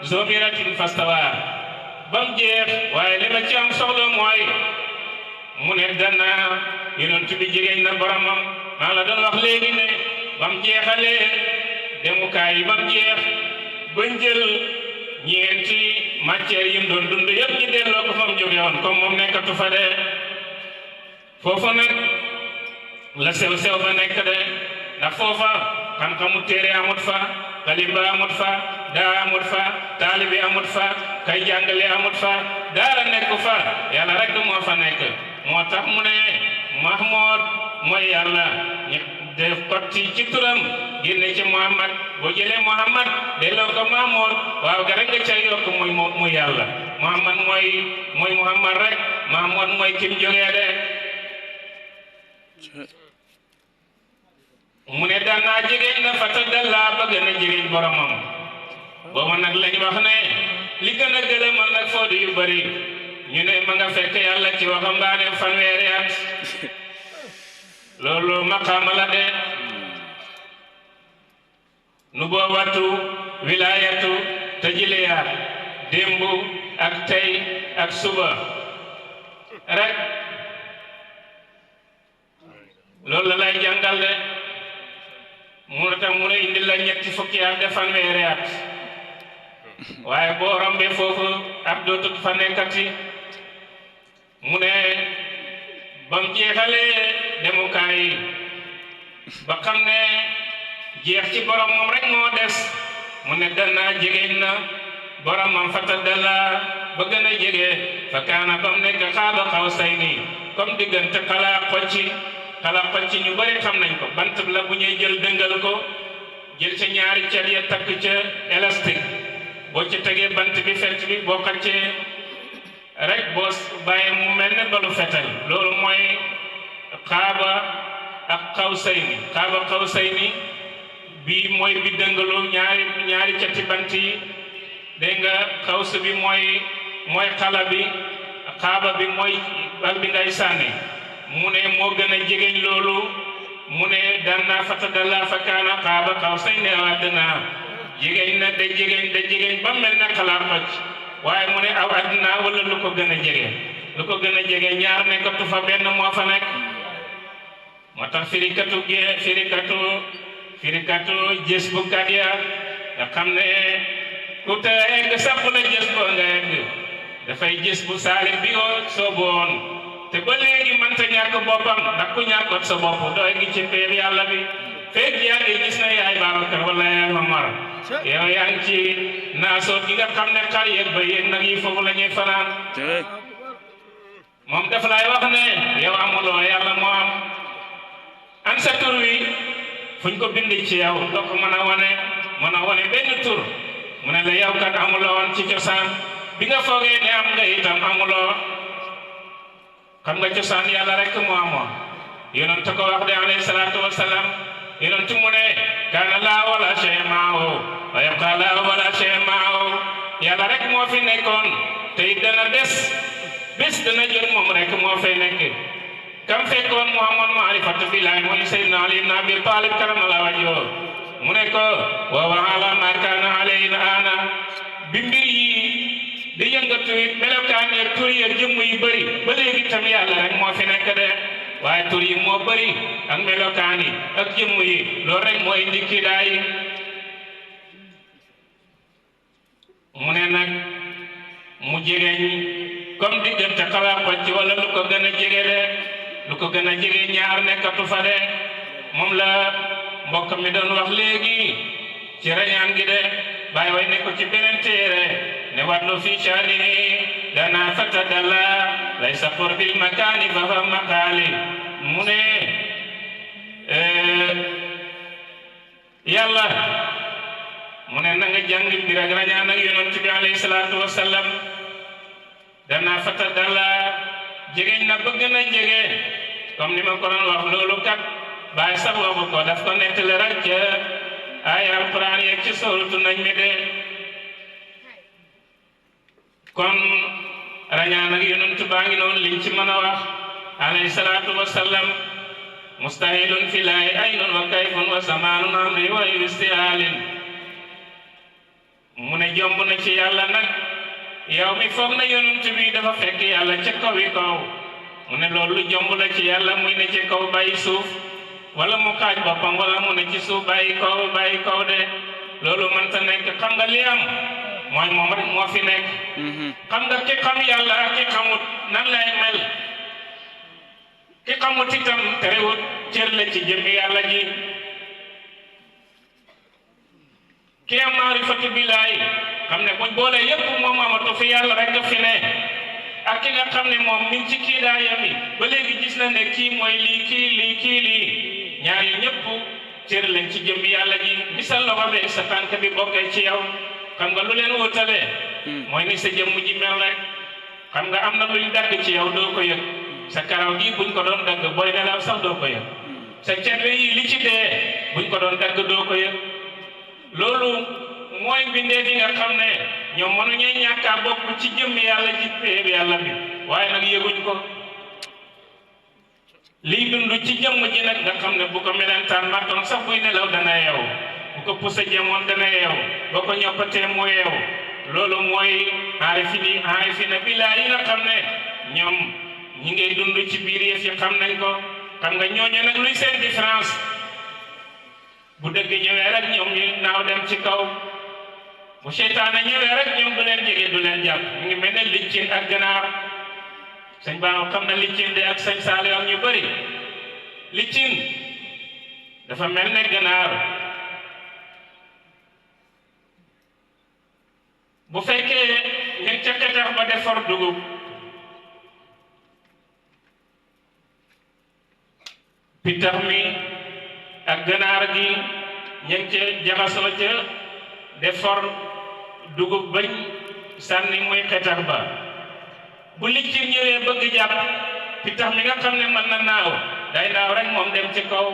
[SPEAKER 1] zuu mirratin fastawaa bam jeex waaye li ma ci am soxla mooy mu ne dana yonent bi jegeñ na boromam maa la doon wax léegi ne bam jeexalee demukaay yi bam jeex bañ jël ñeenti matière yim doon dund yëpp ñu delloo ko fa mu jóge woon comme moom nekkatu fa de foofa nag la sew ba nekk de ndax foofa xam-xamu téere amut fa xalimba amut fa daa amut fa taalibi amut fa kay jàngale amut fa daara nekku fa yàlla rek moo fa nekk moo tax mu ne Mahmoud mooy yàlla ñu def kotti ci turam génne ci Muhammad boo jëlee Muhammad delloo ko Mahmoud waaw ga rek nga ca yokk muy yàlla Muhammad mooy Muhammad rek Mahmoud mooy kim jógee de mu ne daan naa jigéen na fatadallaa bëgg na jigéen boromam booba nag lañ wax ne li gën a gëlëmal nag foo yu bari ñu ne ma nga fekk yàlla ci waxambaane fanweeri at loolu maqaama la de nu boo wattu wilaayatu tajliyaat démb ak tey ak suba rek loolu la lay jàngal de mu ne tam mu ne indi la ñetti fukki at de fanweeri at waaye boo rombee foofu ab dootut fa nekkati mu ne bam jeexalee demukaay yi ba xam ne jeex ci borom moom rek moo des mu ne danaa jigéen na boromam fatadallaa ba gën a jege fa kaana bam nekk xaaba xawsayni comme diggante xalaa xocci ñu bari xam nañ ko bant la bu ñuy jël dëngal ko jël ca ñaari cat ya takk ca élastique boo ci tegee bant bi fett bi boo xaccee rek boo bàyyee mu mel ne balu fetal loolu mooy xaaba ak xawsayni bii mooy bi dëngalu ñaari cati bant yi dégg nga xawsa bi mooy xala bi xaaba bi mooy bal bi ngay sànni mu ne moo gën a jegeñ loolu mu ne danna fatadalla fa kaana xaaba xawsayni aw adnaa jegeñ na da jegeñ ba mel ne xalaat xocc waaye mu ne aw adnaa wala lu ko gën a jege ñaar nekkatu fa benn moo fa nekk moo tax firikatu jës bu kat ya nga xam ne ku te egg sax la jës boo nga egg dafay jës bu saalim bi oo sooboon te ba léegi mënta ñàkk boppam ndax ku ñàkkoot sa bopp doo egg ci péer yàlla bi fekk yaa ngi gis na yaay Babacar wala yaay Omar yow yaa ngi ci naasoot gi nga xam ne xar yeeg ba yéeg nag yi foofu la ñuy fanaan moom daf lay wax ne yow amuloo yàlla moo am an sa tur wi fuñ ko bindi ci yow doo ko mën a wane benn tur mu ne la yow kat amuloo woon ci cosaan bi nga foogee ne am nga itam amuloo xam nga cosaan yàlla rek moo amoon yonent ko wax de alayhi salaatu wasalaam yonent mu ne kaana laa wala shay maahu wa yabqa laa wala shay maahu yàlla rek moo fi nekkoon tey dana des bés dana jot moom rek moo fay nekk kam fekkoon mu amoon maarifatu billaahi mooy Seydina Ali ibn Abi Talib karamallahu wajhahu mu ne ko wa ala ma kaana alayhi ana bi mbir yi di yëngatu it melokaan yi tur yi jëmm yi bëri ba léegi tam yàlla rek moo fi nekk de waaye tur yi moo bëri ak melokaan yi ak jëmm yi loolu rek mooy indi kiidaa yi mu ne nag mu jegeñ comme diggante xalaat xocc wala lu ko gën a jege de lu ko gën a jege ñaar nekkatu fa de moom la mbokk mi doon wax léegi ci rañaan gi de bàyyi way ne ko ci beneen téere ne watlu fi shanihi dana fatadalla laysa qurbil makani fa fa maqali mu ne yàlla mu ne na nga jàng mbir ak rañaan ak yonent bi alayhi salaatu wasallam dana fatadalla jegeñ na bëgg na jege comme ni ma ko doon wax loolu kat bàyyi sax waxu ko daf ko nettali rek ca ay alquran yeeg ci sooratu Najm de kon rañaan ak yonent baa ngi noonu liñ ci mën a wax alayhi salaatu wasallam mustahilun fi laahi aynun wa kayfun wa zamaanun amri wa istihaalin mu ne jomb na ci yàlla nag yow mi foog na yonent bi dafa fekk yàlla ca kaw yi kaw mu ne loolu jomb la ci yàlla muy ne ci kaw bàyyi suuf wala mu xaaj boppam wala mu ne ci suuf bàyyi kaw de loolu mënta nekk xam nga li am mooy moom rek moo fi nekk xam nga ki xam yàlla ak ki xamut nan lay mel ki xamut itam terewut cër la ci jëmmi yàlla ji ki am maarifatu billaahi xam ne buñ boole yépp moom amatu fi yàlla rek nga fi ne ak ki nga xam ne moom mi ngi ci kiidaayam yi ba léegi gis na ne kii mooy lii kii lii ñaar yi ñëpp cër lañ ci jëmmi yàlla ji misal loxo beeg sa tànk bi bokkee ci yow xam nga lu leen wutalee mooy ni sa jëmm ji mel rek xam nga am na luñ dagg ci yow doo ko yëg sa karaw gi buñ ko doon dagg booy nelaw sax doo ko yëg sa cetwe yi li ci dee buñ ko doon dagg doo ko yëg loolu mooy bindee bi nga xam ne ñoom mënuñuy ñàkkaa bokk ci jëmmi yàlla ji péeb yàlla bi waaye nag yëguñ ko liy dund ci jëmm ji nag nga xam ne bu ko melentaan martoon sax buy nelaw dana yeew bu ko pusa jëmoon dana yeew boo ko ñoppatee mu yeew loolu mooy aarifina billaahi yi nga xam ne ñoom ñi ngay dund ci biir yëf yi xam nañ ko xam nga ñooñu nag luy seen différence bu dëgg ñëwee rek ñoom ñu naaw dem ci kaw bu seytaane ñëwee rek ñoom du leen jege du leen jàpp ñu ngi mel ne liccin ak ganaar sëñ Ba xam na liccin de ak sëñ Saali ak ñu bëri liccin dafa mel ne ganaar bu fekkee nekk ca xetax ba defar dugub pitax mi ak ganaar gi ña ngi ca jaxasoo ca defar dugub bañ sànni muy xetax ba bu liccir ñëwee bëgg jàpp pitax mi nga xam ne mën na naaw day naaw rek moom dem ci kaw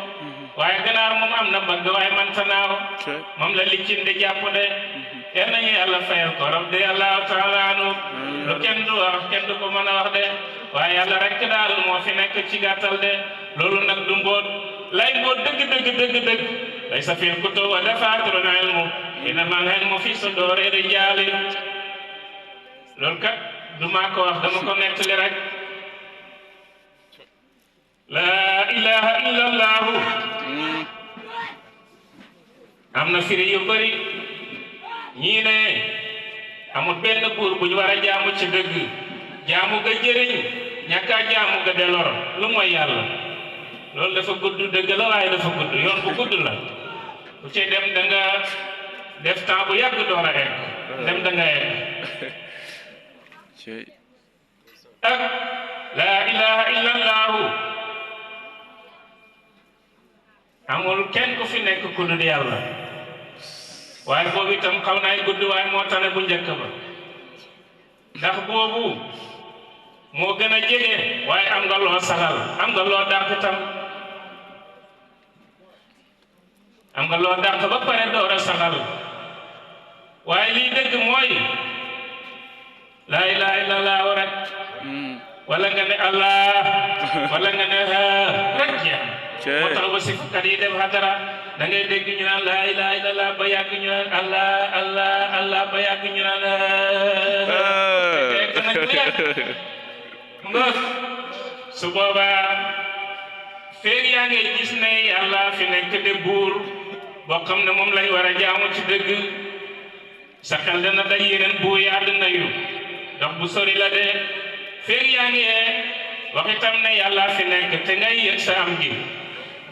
[SPEAKER 1] waaye ganaar moom am na mbagg waaye mënta naaw moom la liccin di jàpp de yal nañu yàlla fayal ko radiyallahu taala anhu lu kenn du wax kenn du ko mën a wax de waaye yàlla rek daal moo fi nekk ci gàttal de loolu nag du mbóot lay mbóot dëgg lay sa fil kutub wa dafaatirul ilmu innamal ilmu fi suduuri rijaali loolu kat du maa ko wax dama ko nettali rek laa ilaha illa allahu am na firi yu bëri ñii ne amul benn buur bu ñu war a jaamu ci dëgg jaamu ga jëriñ ñàkka jaamu ga delor lu mooy yàlla loolu dafa gudd dëgg la waaye dafa gudd yoon bu gudd la bu ci dem da nga def temps bu yàgg door a egg dem da nga egg ak laa ilaha illa allahu amul kenn ku fi nekk ku dul yàlla waaye boobu itam xaw naay gudd waaye moo tane bu njëkk ba ndax boobu moo gën a jege waaye am nga loo saxal am nga loo dàq itam am nga loo dàq ba pare door a saxal waaye lii dëgg mooy laa ilaha illallah rek wala nga ne allah wala nga ne rek jeex moo tax ba si fukkat yi dem hadara da ngay dégg ñu naan laa ilaha illallah ba yàgg ñu naan allah allah allah ba yàgg ñu naan dégg nañ bu yàgg nga su boobaa feeg yaa ngi gis ne yàlla fi nekk de buur boo xam ne moom lañ war a jaamu ci dëgg sa xel dana day yeneen buur yi àddina yu dox bu sori la de feeg yaa ngi wax itam ne yàlla fi nekk te ngay yëg sa am gi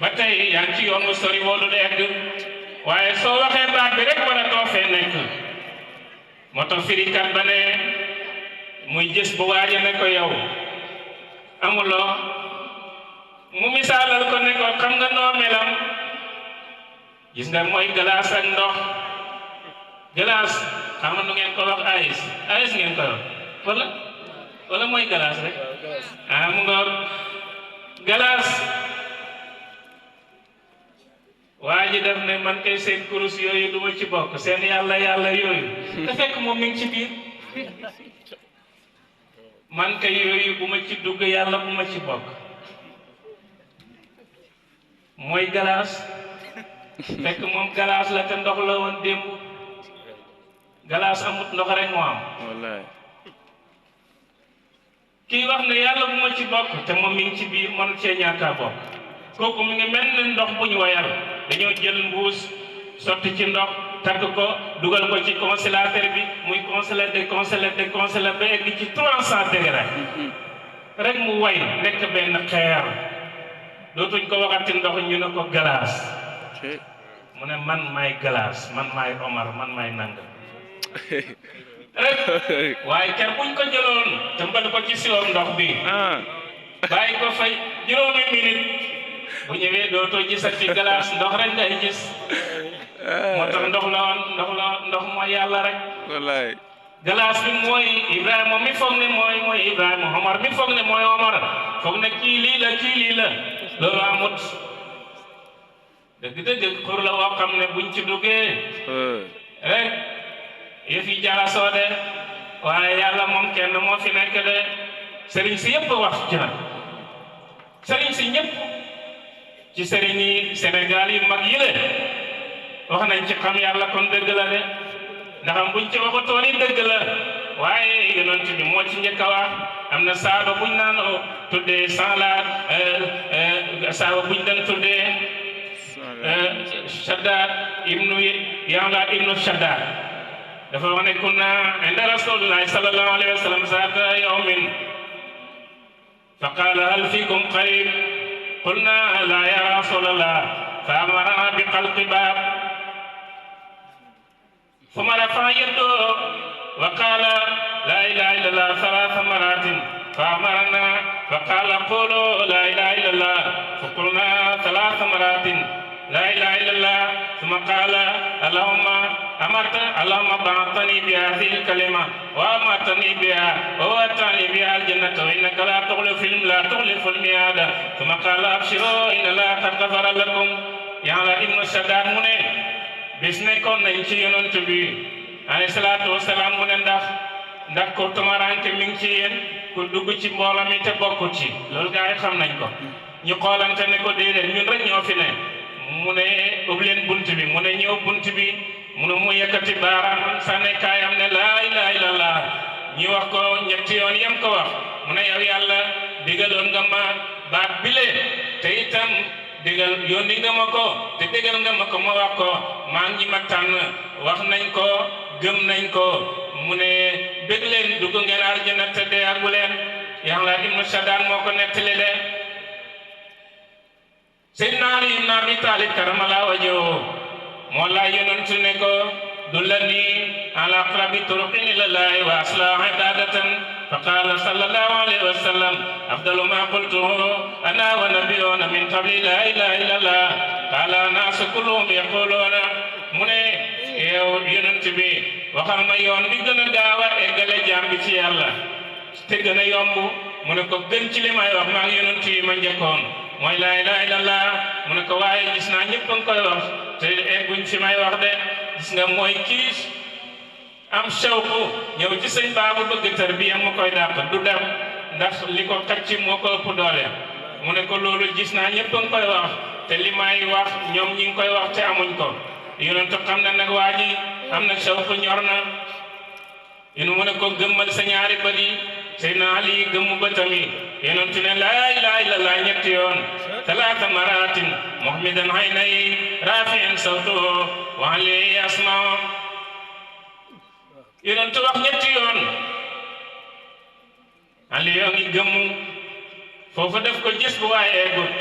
[SPEAKER 1] ba tey yaa ngi ci yoon bu sori woolu de egg waaye soo waxee baat bi rek wala doo fee nekk moo tax firikat ba ne muy gis bu waaja ne ko yow amuloo mu misaalal ko ne ko xam nga noo melam gis nga mooy glace ak ndox glace xam nga nu ngeen ko wax ice ngeen ko wax wala mooy glace rek mu nga glace waa ji def ne man kay seen kurus yooyu du ma ci bokk seen yàlla yooyu te fekk moom mi ngi ci biir man kay yooyu bu ma ci dugg yàlla bu ma ci bokk mooy galaas fekk moom galaas la te ndox la woon démb galaas amut ndox rek moo am wallaay kii wax ne yàlla bu ma ci bokk te moom mi ngi ci biir man cee ñàkkaa bokk kooku mi ngi mel ne ndox bu ñu wayal dañoo jël mbuus sotti ci ndox takk ko dugal ko ci congélateur bi muy congelé ba egg ci 300 degré rek mu way nekk benn xeer dootuñ ko waxati ndox ñu ne ko glace mu ne man maay glace man maay Omar man maay nangam rek waaye ker buñ ko jëloon tëmbal ko ci siwam ndox bi bàyyi ko fay juróomi minute bu ñëwee dootoo gisati glace ndox rek ngay gis moo tax ndox mooy yàlla rek wallaay glace bi mooy Ibrahima mi foog ne mooy Ibrahima Omar mi foog ne mooy Omar foog ne kii lii la loolu amut dëgg xur la woo xam ne buñ ci duggee rek yëf yi jaxasoo de waaye yàlla moom kenn moo fi nekk de sëriñ si yëpp wax ci nag sëriñ si ñëpp ci sëriñ yi Sénégal yu mag yi le wax nañ ci xam yàlla kon dëgg la de ndax buñ ci waxutoon yi dëgg la waaye yonent bi moo ci njëkk a wax am na saaba buñ naan tuddee saaba buñ daan tuddee Shaddad ibnu Shaddad dafa wax ne kunna inda rasulillahi sallallahu alayhi wa sallam zaata yawmin fa qala hal fikum qarib qulna la ya rasulallah fa amarna bi xalqi baab ثم رفع يده وقال لا إله إلا الله 3 مرات فأمرنا فقال قولوا لا إله إلا الله فقلنا 3 مرات لا إله إلا الله ثم قال اللهم بعثني بهذه الكلمة وأمرتني بها ووعدتني بها الجنة وإنك لا تخلف الميعاد ثم قال أبشروا إن الله قد غفر لكم Yàlla Ibnu Shaddad mu ne bis nekkoon nañ ci yonent bi alayhi salaatu wasalaam mu ne ndax ko tumaranke mi ngi ci yéen ku dugg ci mbooloo mi te bokku ci loolu gaa yi xam nañ ko ñu xoolante ne ko déedéet ñun rek ñoo fi ne mu ne ubbi leen bunt bi mu ne ñëw bunt bi mu ne mu yëkkati baaraam sànne kaayam ne laa ilaaha illallah ñu wax ko ñetti yoon yem ko wax mu ne yow yàlla digaloon nga ma baat bile te itam digal yónni nga ma ko te digal nga ma ko ma wax ko maa ngi ma tànn wax nañ ko gëm nañ ko mu ne bëgg leen dugg ngeen aljana te dee agu leen Yàlla Ibnu Shaddad moo ko nettali de Seydina Ali ibn Abi Talib karamallahu wajhahu moo laaj yonent ne ko dullani ala aqrabi turuqin ilallahi wa aslah ibadatan فقال صلى الله عليه وسلم أفضل ما قلته أنا والنبيون من قبل لا إله إلا الله قال الناس كلهم يقولون mu ne yow yonent bi waxal ma yoon bi gën a gaaw a eggale jaam bi ci yàlla te gën a yomb mu ne ko gën ci li may wax maa ngi yonent yi ma njëkkoon mooy laa ilaaha illallah mu ne ko waaye gis naa ñëpp a ngi koy wax te egguñ fi may wax de gis nga mooy kii am shawku ñëw ci sëñ Baabu bëgg tarbiya mu koy dàq du dem ndax li ko xacc moo ko ëpp doole mu ne ko loolu gis naa ñëpp a ngi koy wax te li may wax ñoom ñi ngi koy wax te amuñ ko yonent xam na nag waa ji am na shawku ñor na yéen mu ne ko gëmmal sa ñaari bët yi Seydina Ali gëmmu bëtam yi yonent ne laa ilaaha illallah ñetti yoon 3 maratin muhmidan aynayhi rafi'an sawtahu wa alayhi asma'u yonent wax ñetti yoon Ali yoo ngi gëmmu foofu def ko gis bu waaye eggut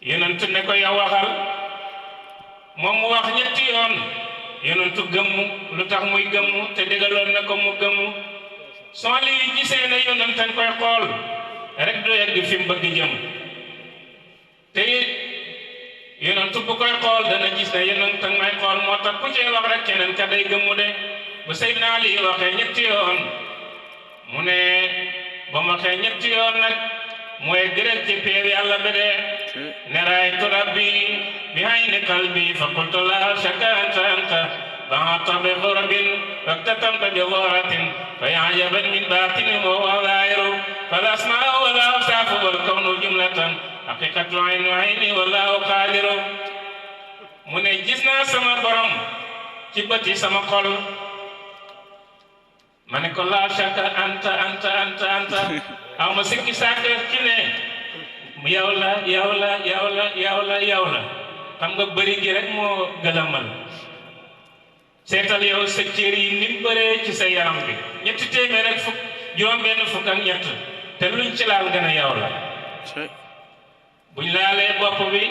[SPEAKER 1] yonent ne ko yow waxal moom mu wax ñetti yoon yonentu gëmmu lu tax muy gëmmu te dégaloon na ko mu gëmmu soo lii gisee ne yonent dañ koy xool rek du yegg fi mu bëgg jëm te yonentu bu koy xool dana gis ne yonent may xool moo tax ku cee wax rek keneen ka day gëmmu de bu Seydina Ali waxee ñetti yoon mu ne ba mu waxee ñetti yoon nag mooy gërëm ci péer yàlla bi de ne raaytu rabbi bi ayni qalbi fa qultu la shakka anta ba'ata bi ghurabin waktatamta bi ghuratin fa ya'jaban min batinin wa huwa zahiru fal asma'u wal awsafu wal kawnu jumlatan haqiqatu ayni wallahu qadiru mu ne gis naa sama borom ci bëti sama xol ma ne ko la shakka anta aw ma sikki sàkk ci ne yow la xam nga bëri gi rek moo gëlamal seetal yow sa cër yi ni mu bëree ci sa yaram bi 300 rek fukk juróom-benn fukk ak ñett te luñ ci laal gën a yow la buñ laalee bopp bi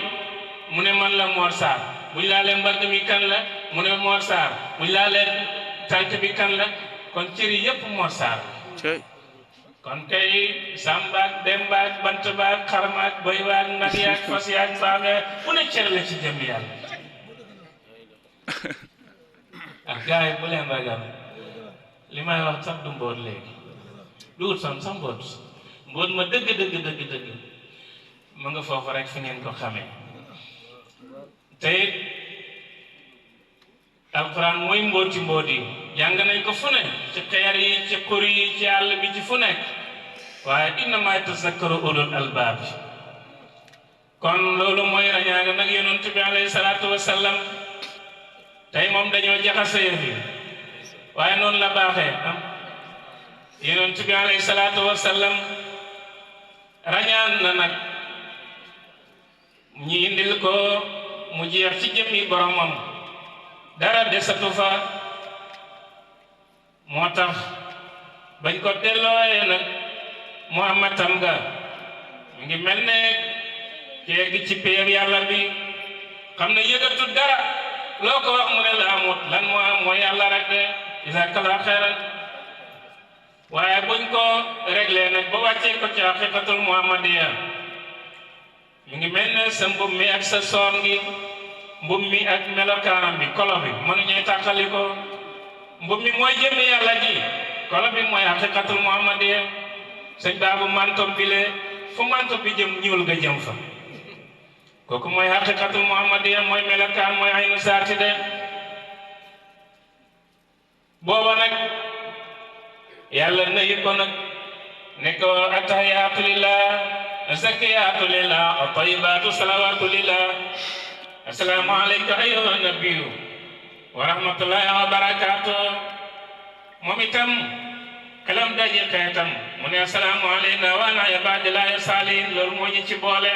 [SPEAKER 1] mu ne man la Mor Sarr buñ laalee mbagg mi kan la mu ne Mor Sarr buñ laalee tànk bi kan la kon cër yi yépp Mor Sarr kon kay Samba Demba ak bant ba ak xarma ak bëy ba ak nag ya ak fas ya ak mbaam ya mu ne cër la ci jëm yàlla ak gars yi bu leen ragal li may wax sax du mboot léegi du ut sax mboot ma dëgg mu nga foofu rek fi ngeen ko xamee te alquran mooy mbooti yi jàng nañ ko fu ne ci xeer yi ci xur yi ci àll bi ci fu nekk waaye innama yatazakkaru ulul albaab kon loolu mooy rañaanga nag yonent bi alayhi salaatu wasallam tey moom dañoo jaxase yëf yi waaye noonu la baaxee am yonent bi alayhi salaatu wasallam rañaan na nag ñi indil ko mu jeex ci jëmmi boromam dara desatu fa moo tax bañ ko dellooyee nag Muhammadam ga mu ngi mel ne kee gi ci péer yàlla bi xam ne yëgatu dara loo ko wax mu ne la amut lan moo am mooy yàlla rek de jazakallah xeyran waaye buñ ko réglé nag ba wàccee ko ci haqiqatul muhammadiya mu ngi mel ne sa mbub mi ak sa soon gi mbub mi ak melokaanam bi kolo bi mënuñuy tàqali ko mbub mi mooy jëmmi yàlla ji kolo bi mooy haqiqatul muhammadiya sëñ baabu mantom bi le fu manto bi jëm ñuul nga jëm fa kooku mooy haqiqatul muhammadiya mooy melokaan mooy aynu saati de booba nag yàlla nuyu ko nag ne ko attahiyaatu lillah zakiyaatu lillah tayibaatu salawaatu lillah assalaamu alayka ayyuha nabiyyu wa rahmatullahi wa barakaatu moom itam kalam daje xeetam mu ne assalaamu alayna wa ala ibadillahi saalihin loolu moo ñu ci boole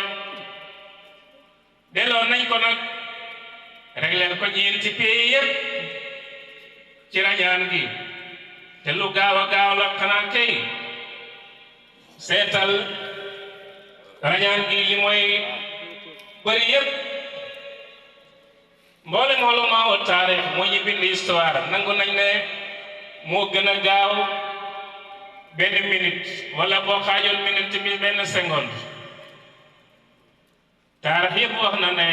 [SPEAKER 1] delloo nañ ko nag régleel ko ñeenti pays yépp ci rañaan gi te lu gaaw a gaaw la xanaa kay seetal rañaan gi li mooy bëri yépp mboole moolu maa wa taarix moo ñu bind histoire nangu nañ ne moo gën a gaaw benn minute wala boo xaajoon minute bi benn seconde taarix yépp wax na ne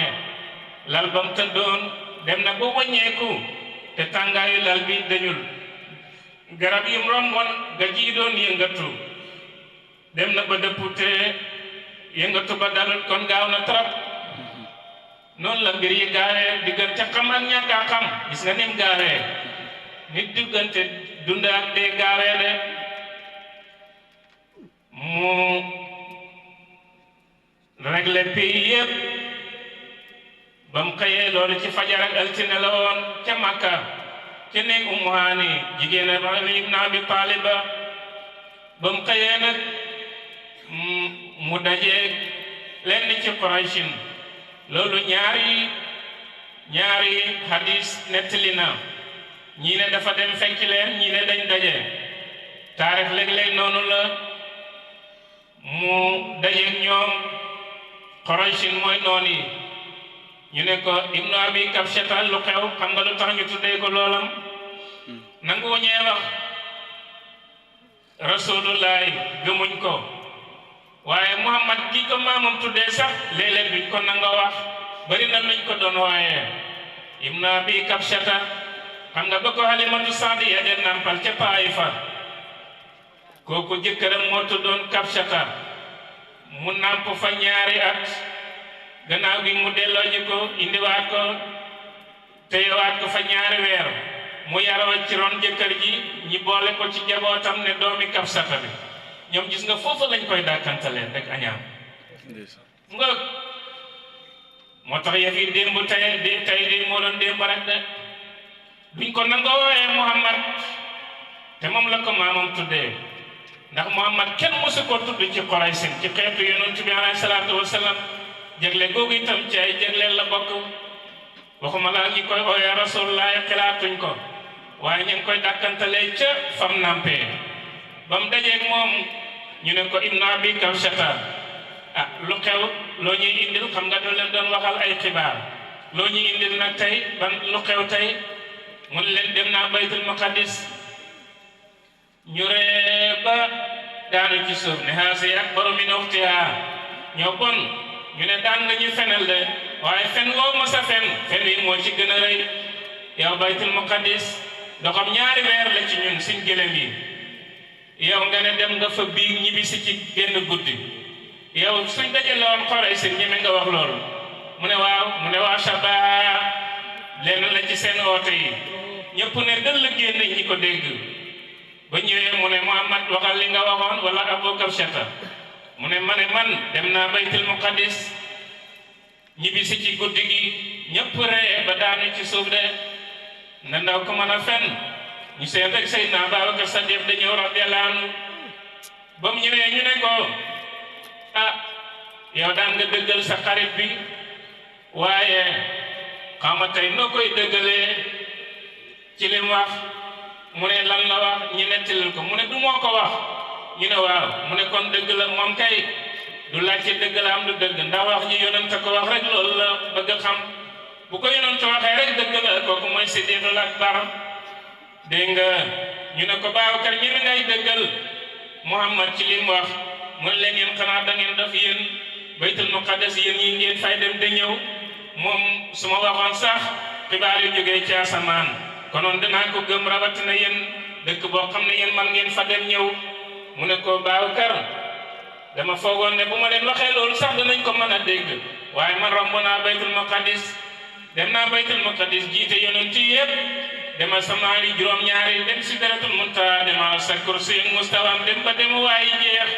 [SPEAKER 1] lal bam tëddoon dem na ba wàññeeku te tàngaayu lal bi dañul garab yim romboon ga ji doon yëngatu dem na ba dëpp te yëngatu ba dalul kon gaaw na trop noonu la mbir yi gaawee diggante xam ak ñàkk a xam gis nga nim gaawee nit diggante dund ak dee gaawee de mu réglé pays yépp ba mu xëyee loolu ci fajar ak altine la woon ca Makka ci néeg Ummu Haani jigéen Ali ibn Abi Talib ba mu xëyee nag mu dajeeg lenn ci Qurayshin loolu ñaari hadis nettali na ñii ne dafa dem fekk leen ñii ne dañ daje taarix léeg-léeg noonu la mu dajeeg ñoom Qurayshin mooy noon yi ñu ne ko ibnu abi kabshata lu xew xam nga lu tax ñu tuddee ko loolam nangu ñee wax rasulullahi gëmuñ ko waaye muhammad gi ko maamam tuddee sax léeg-léeg duñ ko nanga wax bari na luñ ko doon waaye ibnu abi kabshata xam nga ba ko halimatu saadiya de nampal ca Taifa kooku jëkkëram moo tuddoon kabshata mu namp fa ñaari at gannaaw gi mu delloo ji ko indiwaat ko téyewaat ko fa ñaari weer mu yaroo ci ron jëkkër ji ñi boole ko ci jabootam ne doomi kabsata bi ñoom gis nga foofu lañ koy dàkkantaleen rek añaam nga moo tax yëf yi démb tey moo doon démb rek de duñ ko nangoo wooyee Muhammad te moom la ko maamam tuddee ndax Muhammad kenn mosu ko tudd ci Quraysin ci xeetu yonent bi alayhi salaatu wasalaam jagle googu itam ci ay jagleel la bokk waxuma laa ñi koy ooyee rasulullah xalaatuñ ko waaye ñu ngi koy dàkkantalee ca fam nampee ba mu dajeeg moom ñu ne ko ibnu abi kabshata lu xew loo ñuy indil xam nga doo leen doon waxal ay xibaar loo ñuy indil nag tey ban lu xew tey mun leen dem naa baytul maqadis ñu ree ba daanu ci suuf ne haasi akbaru min uxtiha ñoo bon ñu ne daan nga ñu fenal de waaye fen woo ma sa fen wi moo ci gën a rëy yow baytul muqaddis doxam ñaari weer la ci ñun suñ gëlëm yi yow nga ne dem nga fa biig ñibbisi ci génn guddi yow suñ dajaloon xorey si ñeme nga wax loolu mu ne waaw mu ne waa Shabaha lenn la ci seen oote yi ñëpp ne dëll génn ñi ko dégg ba ñëwee mu ne Muhammad waxal li nga waxoon wala Abu Kabshata mu ne man dem naa baytul muqaddis ñibbisi ci guddi gi ñëpp ree ba daanu ci suuf de na ndaw ko mën a fen ñu seen rek Seydina Abubakar Sadiq da ñëw radiyallahu anhu ba mu ñëwee ñu ne ko yow daan nga dëggal sa xarit bi waaye xawma tey noo koy dëggalee ci lim wax mu ne lan la wax ñu nettalil ko mu ne du moo ko wax ñu ne waaw mu ne kon dëgg la moom kay du laajte dëgg la am du dëgg ndax wax ñi yonent ko wax rek loolu la bëgg xam bu ko yonent waxee rek dëgg la kooku mooy siddiqul akbar dégg nga ñu ne ko Babacar ñi ngay dëggal Muhammad ci li mu wax mu ne leen yéen xanaa da ngeen def yéen baytul muqaddas yéen ñi ngeen fay dem da ñëw moom su ma waxoon sax xibaar yu jógee ci asamaan konoon dinaa ko gëm rawatina yéen dëkk boo xam ne yéen man ngeen fa dem ñëw mu ne ko Babacar dama foogoon ne bu ma leen waxee loolu sax danañ ko mën a dégg waaye man romb naa baytul muqaddis dem naa baytul muqaddis jiite yonent yi yëpp dema samaani juróom-ñaari dem sidratul muntaha dema sa kursi mustawan dem ba dem waaye jeex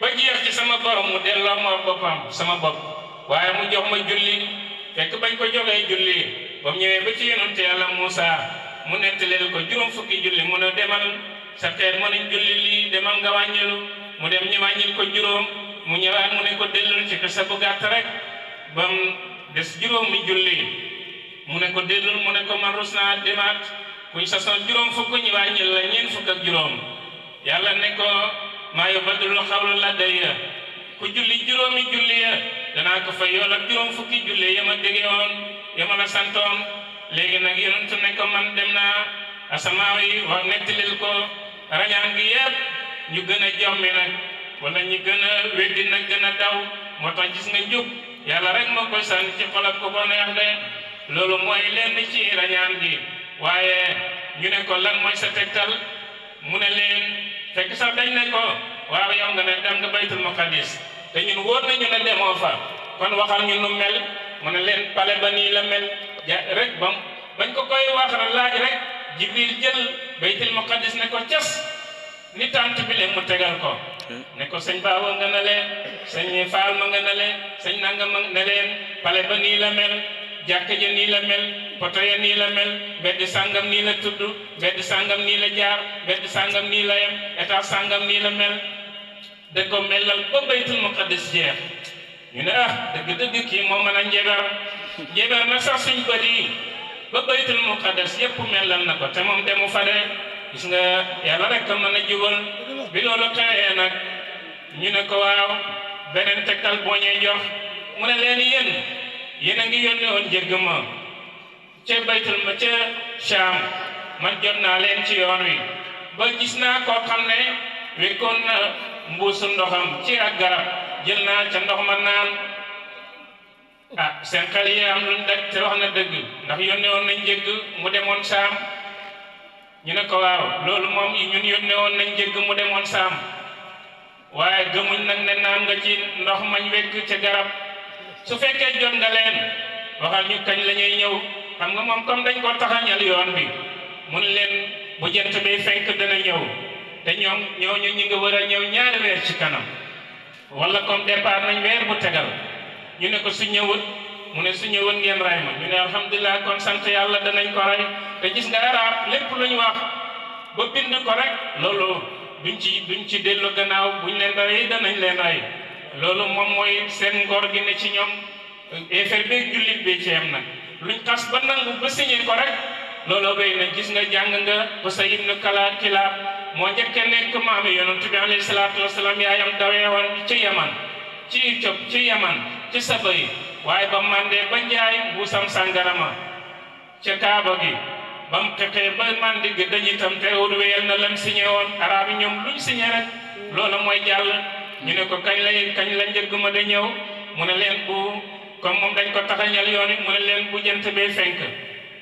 [SPEAKER 1] ba jeex ci sama borom mu delloo ma boppam sama bopp waaye mu jox ma julli fekk bañ ko joxee julli ba mu ñëwee ba ci yonent yàlla Muusa mu nettaleel ko juróom fukki julli mu ne demal sa xeet mënuñ julli lii demal nga wàññilu mu dem ñu wàññil ko juróom mu ñëwaat mu ne ko dellul ci sa bu gàtt rek ba mu des juróom mi julli mu ne ko dellul mu ne ko man rus naa demaat kuñ sasoon juróom fukk ñu wàññil la ñeent fukk ak juróom yàlla ne ko maa yubaddalu qawlu ladayya ku julli juróomi julli ya danaa ko fay yool ak juróom fukki julli ya ma déggee woon ya ma la santoon léegi nag yonent ne ko man dem naa asamaaw yi wax nettalil ko rañaan gi yëpp ñu gën a jommi nag wala ñu gën a weddi nag gën a daw moo tax gis nga njub yàlla rek moo koy sànni ci xolab ko ko neex de loolu mooy lenn ci rañaan gi waaye ñu ne ko lan mooy sa tegtal mu ne leen fekk sax dañ ne ko waaw yow nga ne dem nga baytul muqaddis te ñun wóor nañu ne demoo fa kon waxal ñu nu mel mu ne leen pale ba nii la mel rek bañ ko koy wax laaj rek Jibril jël baytul muqaddis ne ko cas ni tant bi leen mu tegal ko ne ko sëñ Baawo nga ne leen sëñ Faal ma nga ne leen sëñ Nanga ma ne leen pale ba nii la mel jàkka ja nii la mel poto ya nii la mel mbedd sàngam nii la tudd mbedd sàngam nii la jaar mbedd sàngam nii la yem état sàngam nii la mel da ko melal ba baytul muqaddis jeex ñu ne dëgg-dëgg kii moo mën a njeber na sax suñ bëri ba baytul muqaddas yépp melal na ko te moom demu fa de gis nga yàlla rek a mën a jubal bi loolu xewee nag ñu ne ko waaw beneen tegtal boo ñuy jox mu ne leen yéen a ngi yónni woon jégg ma ca baytul ma ca Sham man jot naa leen ci yoon wi ba gis naa koo xam ne wekkoon na mbuusu ndoxam ci ak garab jël naa ca ndox ma naan seen xel yi am luñ daj te wax na dëgg ndax yónni woon nañ jégg mu demoon Sham ñu ne ko waaw loolu moom ñun yónni woon nañ jégg mu demoon Sham waaye gëmuñ nag ne naan nga ci ndox mañ wekk ca garab su fekkee jot nga leen waxal ñu kañ la ñuy ñëw xam nga moom comme dañ ko taxañal yoon bi mun leen bu jant bi fenk dana ñëw te ñoom ñooñu ñi nga war a ñëw ñaari weer ci kanam wala comme départ nañ weer bu tegal ñu ne ko su ñëwut mu ne su ñëwut ngeen ray ma ñu ne alhamdulilah kon sant yàlla danañ ko rey te gis nga arab lépp lu ñu wax ba bind ko rek loolu duñ ci dellu gannaaw buñ leen rey danañ leen rey loolu moom mooy seen ngor gi ne ci ñoom effet beeg jullit bee ci am nag luñ xas ba nangu ba signé ko rek looloo béy na gis nga jàng nga Qusay ibn Kilaab moo njëkkee nekk maami yonent bi alayhi salaatu wasalaam yaayam dawee woon ci Yaman ci Éthiopie ci Yaman ci Saba yi waaye ba mandee ba njaay buusam sàngarama ca Kaaba gi ba mu xeexee ba mandi gi dañu itam teewul wéyal na lam signé woon arab yi ñoom luñ signé rek loolu mooy jàll ñu ne ko kañ la njëgg ma da ñëw mu ne leen bu comme moom dañ ko taxañal yoon it mu ne leen bu jant bee fenk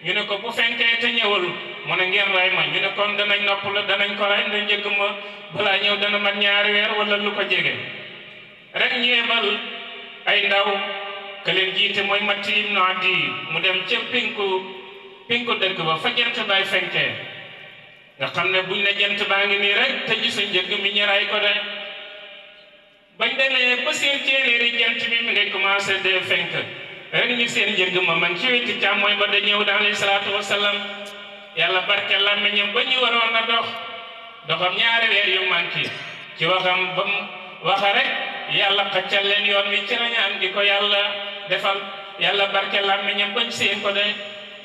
[SPEAKER 1] ñu ne ko bu fenkee te ñëwul mu ne ngeen ray ma ñu ne kon danañ nopp la danañ ko ray nda njëgg ma balaa ñëw dana mat ñaari weer wala lu ko jege rek ñu yebal ay ndaw ka leen jiite mooy Matti ibnu Adi mu dem ca pinku dëkk ba fa jant baay fenkee nga xam ne buñ ne jant baa ngi nii rek te gisuñ njëgg mi ñu ray ko de bañ demee ba seen téeméeri jant bi mi ngay commencé de fenk rek ñu seen njëgg ma man ci wetu càmmooy ba da ñëw alayhi salaatu wasalaam yàlla barke làmmiñam ba ñu waroon a doxam ñaari weer yu manqué ci waxam ba mu waxa rek yàlla xaccal leen yoon wi ci rañaan gi ko yàlla defal yàlla barke làmmiñam bañ seen ko de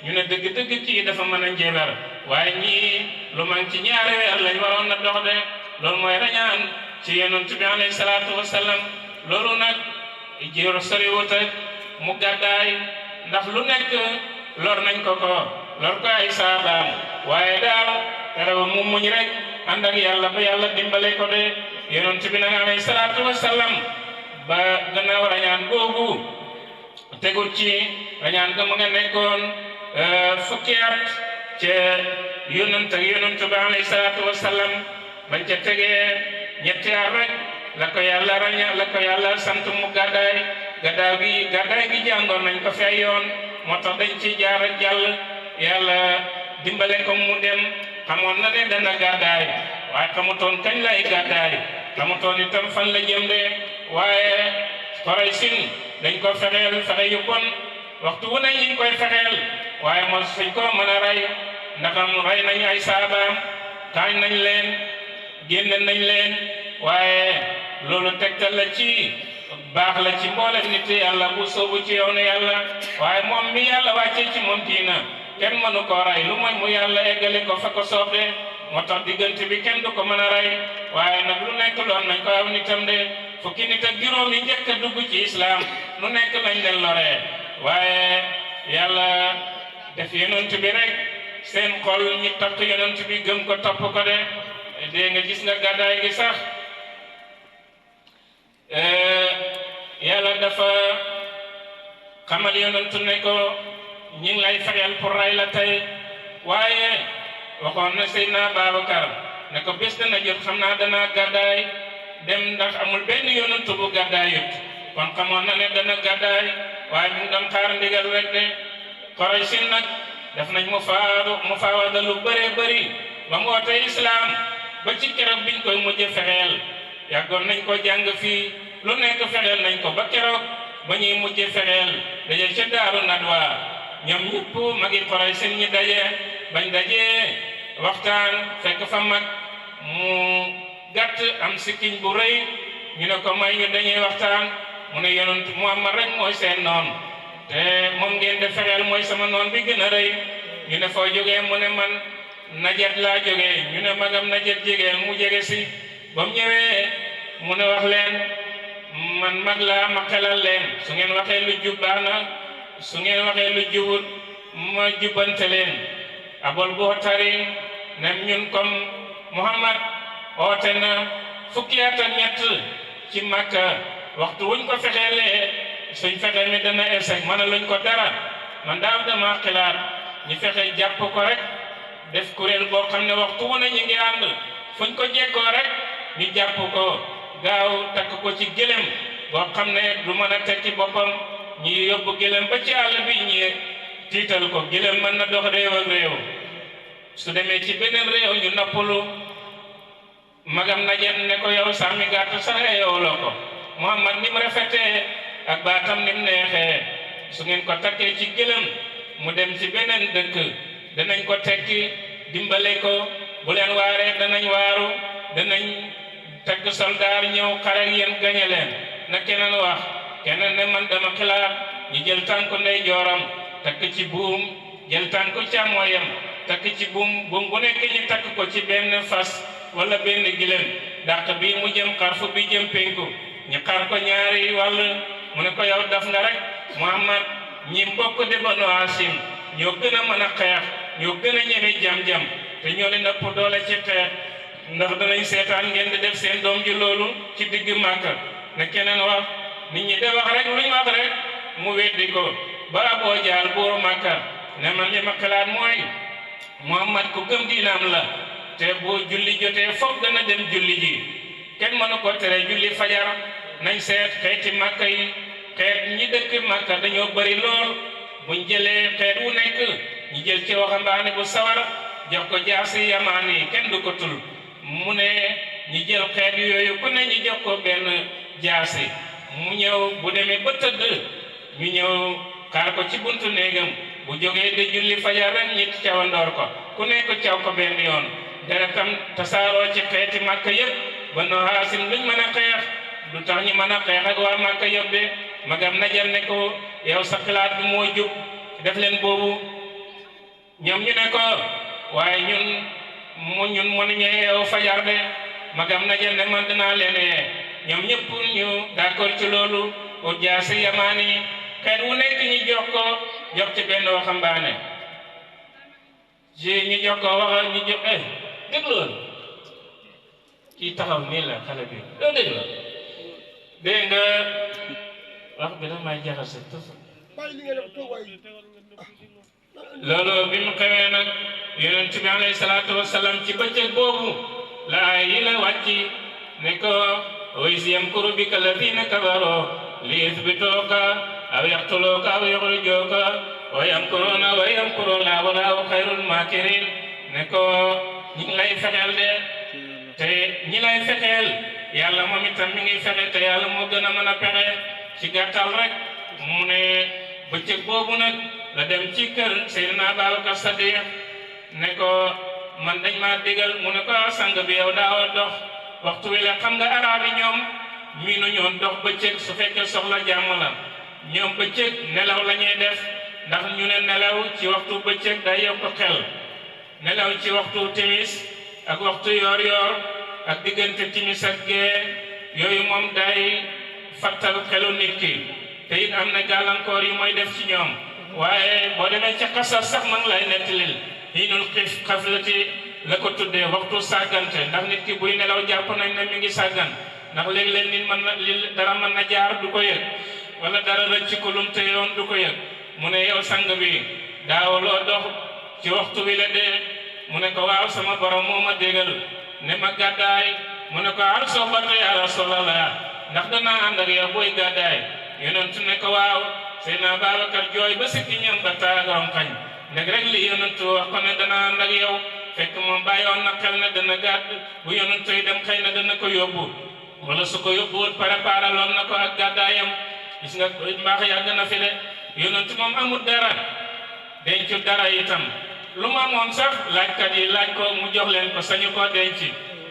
[SPEAKER 1] ñu ne dëgg-dëgg kii dafa mën a njeeber waaye ñii lu manqué ñaari weer lañ waroon a dox de loolu mooy rañaan ci yonent bi alayhi salaatu wasalaam loolu nag jéero soriwut ak mu gàddaay ndax lu nekk lor nañ ko lor ko ay saabaam waaye daal terewul mu muñ rek ànd ak yàlla ba yàlla dimbale ko de yonent bi nag alayhi salaatu wasalaam ba gannaaw rañaan googu tegul ci rañaan ga mu nga nekkoon fukki at ca yonent ba alayhi salaatu wasalaam bañ ca tegee ñetti at rek la ko yàlla raña la ko yàlla sant mu gàddaay gi jàngoon nañ ko fi ay yoon moo tax dañ ci jaar ak jàll yàlla dimbale ko mu dem xamoon na ne dana gàddaay waaye xamutoon kañ lay gàddaay xamutoon itam fan la jëm de waaye Quraysin dañ ko fexeel fexe yu bon waxtu wu nañ ñu koy fexeel waaye moo suñ ko mën a rey ndaxam rey nañ ay saabaam taañ nañ leen génne nañ leen waaye loolu tegtal la ci baax la ci mboolem nit yàlla bu soobu ci yow ne yàlla waaye moom mi yàlla wàccee ci moom diina kenn mënu ko rey lu mooy mu yàlla eggale ko fa ko soobee moo tax diggante bi kenn du ko mën a rey waaye nag lu nekk loon nañ ko aw nitam de fukki nit ak juróom yi njëkk a dugg ci islam lu nekk lañ leen loree waaye yàlla def yonent bi rek seen xol ñi takk yonent bi gëm ko topp ko de dégg nga gis nga gàddaay gi sax yàlla dafa xamal yonent ne ko ñi ngi lay fexeel pour ray la tey waaye waxoon na Seydina Babacar ne ko bés dana jot xam naa danaa gàddaay dem ndax amul benn yonent bu gàddaayut kon xamoon na ne dana gàddaay waaye mu ngi doon xaar ndigal rek de Quraysin nag def nañ mu faawada lu bëree bëri ba mu woote islam ba ci keroog biñ koy mujj fexeel yàggoon nañ ko jàng fii lu nekk fexeel nañ ko ba keroog ba ñuy mujj fexeel daje ca Daaru Nadwa ñoom ñëpp magi Quraysin ñi daje bañ dajee waxtaan fekk fa mag mu gàtt am sikkiñ bu rëy ñu ne ko may ñu dañuy waxtaan mu ne yonent Muhammad rek mooy seen noon te moom ngeen de fexeel mooy sama noon bi gën a rëy ñu ne foo jógee mu ne man Najd laa jógee ñu ne magam Najd jegeel mu jege si ba mu ñëwee mu ne wax leen man mag laa ma xelal leen su ngeen waxee lu jub baax na su ngeen waxee lu jubut ma jubbante leen Abul Buxtari ne ñun comme Muhammad oote na fukki at ak ñett ci Makka waxtu wuñ ko fexeelee suñ fexe mi dana échec mën a luñ ko dara man daaw dama xilaat ñu fexe jàpp ko rek def kuréel boo xam ne waxtu wu ne ñu ngi ànd fuñ ko jekkoo rek ñu jàpp ko gaaw takk ko ci gëlëm boo xam ne du mën a tekki boppam ñu yóbbu gëlëm ba ci àll bi ñi tiital ko gëlëm mën na dox réew ak réew su demee ci beneen réew ñu noppalu magam Najd ne ko yow sàmmi gàtt sax yow la ko Muhammad ni mu rafetee ak baatam ni mu neexee su ngeen ko takkee ci gëlëm mu dem ci beneen dëkk danañ ko tekki dimbale ko bu leen waaree danañ waaru danañ tekk soldaar ñëw xare ak yéen gañe leen na keneen wax keneen ne man dama xilaat ñu jël tànku ndey jooram takk ci buum jël tànku càmmooyam takk ci buum bu nekk ñu takk ko ci benn fas wala benn gilem dàq bii mu jëm xarfu bi jëm penku ñu xar ko ñaari wàll mu ne ko yow daf nga rek Muhammad ñi mbokk de Banu Hashim ñoo gën a mën a xeex ñoo gën a ñeme jam-jam te ñoo leen ëpp doole ci xeex ndax danañ seetaan ngeen di def seen doom ji loolu ci digg Màkka ne keneen wax nit ñi de wax rek lu ñu wax rek mu weddi ko ba Abu Jahl buuru Màkka ne man li ma xalaat mooy Muhammad ku gëm diinaam la te bu julli jotee foog dana dem julli ji kenn mënu ko tere julli fajar nañ seet xeeti Màkka yi xeet ñi dëkk Màkka dañoo bari lool buñ jëlee xeet wu nekk ñu jël ci waxambaane bu sawar jox ko jaasi yamaan yi kenn du ko tul mu ne ñu jël xeet yooyu ku ne ñu jox ko benn jaasi mu ñëw bu demee ba tëdd ñu ñëw xaar ko ci buntu néegam bu jógee de julli fajar rek ñi cawandoor ko ku nekk caw ko benn yoon deretam tasaaroo ci xeeti Màkka yëpp Banu Haasim luñ mën a xeex du tax ñu mën a xeex ak waa Màkka yëpp de magam Najd ne ko yow sa xalaat bi moo jub def leen boobu ñoom ñu ne ko waaye ñun mënuñu yeewu fajar de magam Najd ne man dinaa leen yee ñoom ñëpp ñu d'accord ci loolu ut jaasi yamaani xeet wu nekk ñu jox ci benn waxambaane ci ñu jox ko wax ñu jox déglu kii taxaw nii la xale bi doo déglu dégg nga wax bi damay jaxase loolu bi mu xewee nag yonent bi alayhi salaatu wasalaam ci bëccëg boobu la yi la wàcci ne ko wa iz yamkuru bika alladhina kafaru li yuthbituka aw yaqtuluka aw yukhrijuka wa yamkuruna wa yamkuru Allahu wallahu khayrul makirin ne ko ñi ngi lay fexeel de te ñi lay fexeel yàlla moom itam mi ngi fexe te yàlla moo gën a mën a pexe ci gàttal rek mu ne bëccëg boobu nag la dem ci kër Seydina Abubakar Sadiq ne ko man dañ maa digal mu ne ko sang bi yow daawa dox waxtu wi la xam nga araab yi ñoom miinu ñoon dox bëccëg su fekkee soxla jàmm la ñoom bëccëg nelaw la ñuy def ndax ñu ne nelaw ci waxtu bëccëg day yokk xel nelaw ci waxtu timis ak waxtu yoor ak diggante timis ak gee yooyu moom day fattal xelu nit ki te it am na gàllankoor yi mooy def ci ñoom waaye boo demee ca xasar sax man lay nettalil hiinul xaflati la ko tuddee waxtu sàggante ndax nit ki buy nelaw jàpp nañ ne mi ngi sàggan ndax léeg-léeg nit mën na li dara mën na jaar du ko yëg wala dara rëcc ko lum te yoon du ko yëg mu ne yow sang bi daawaloo dox ci waxtu wi la dee mu ne ko waaw sama borom moo ma dégal ne ma gàddaay mu ne ko al soxbata ya rasulallah ndax danaa ànd ak yow booy gàddaay yonent ne ko waaw Seydina Babacar jooy ba sikki ñam ba taagaram xañ ndeg rek li yonent wax ko ne danaa ànd ak yow fekk moom bàyyoon na xel ne dana gàdd bu yonent yi dem xëy na dana ko yóbbu wala su ko yóbbuwut préparé loon na ko ak gàddaayam gis nga mbaax yàgg na fi de yonent moom amul dara dencu dara itam lu mu amoon sax laajkat yi laaj ko mu jox leen ko sañu koo denc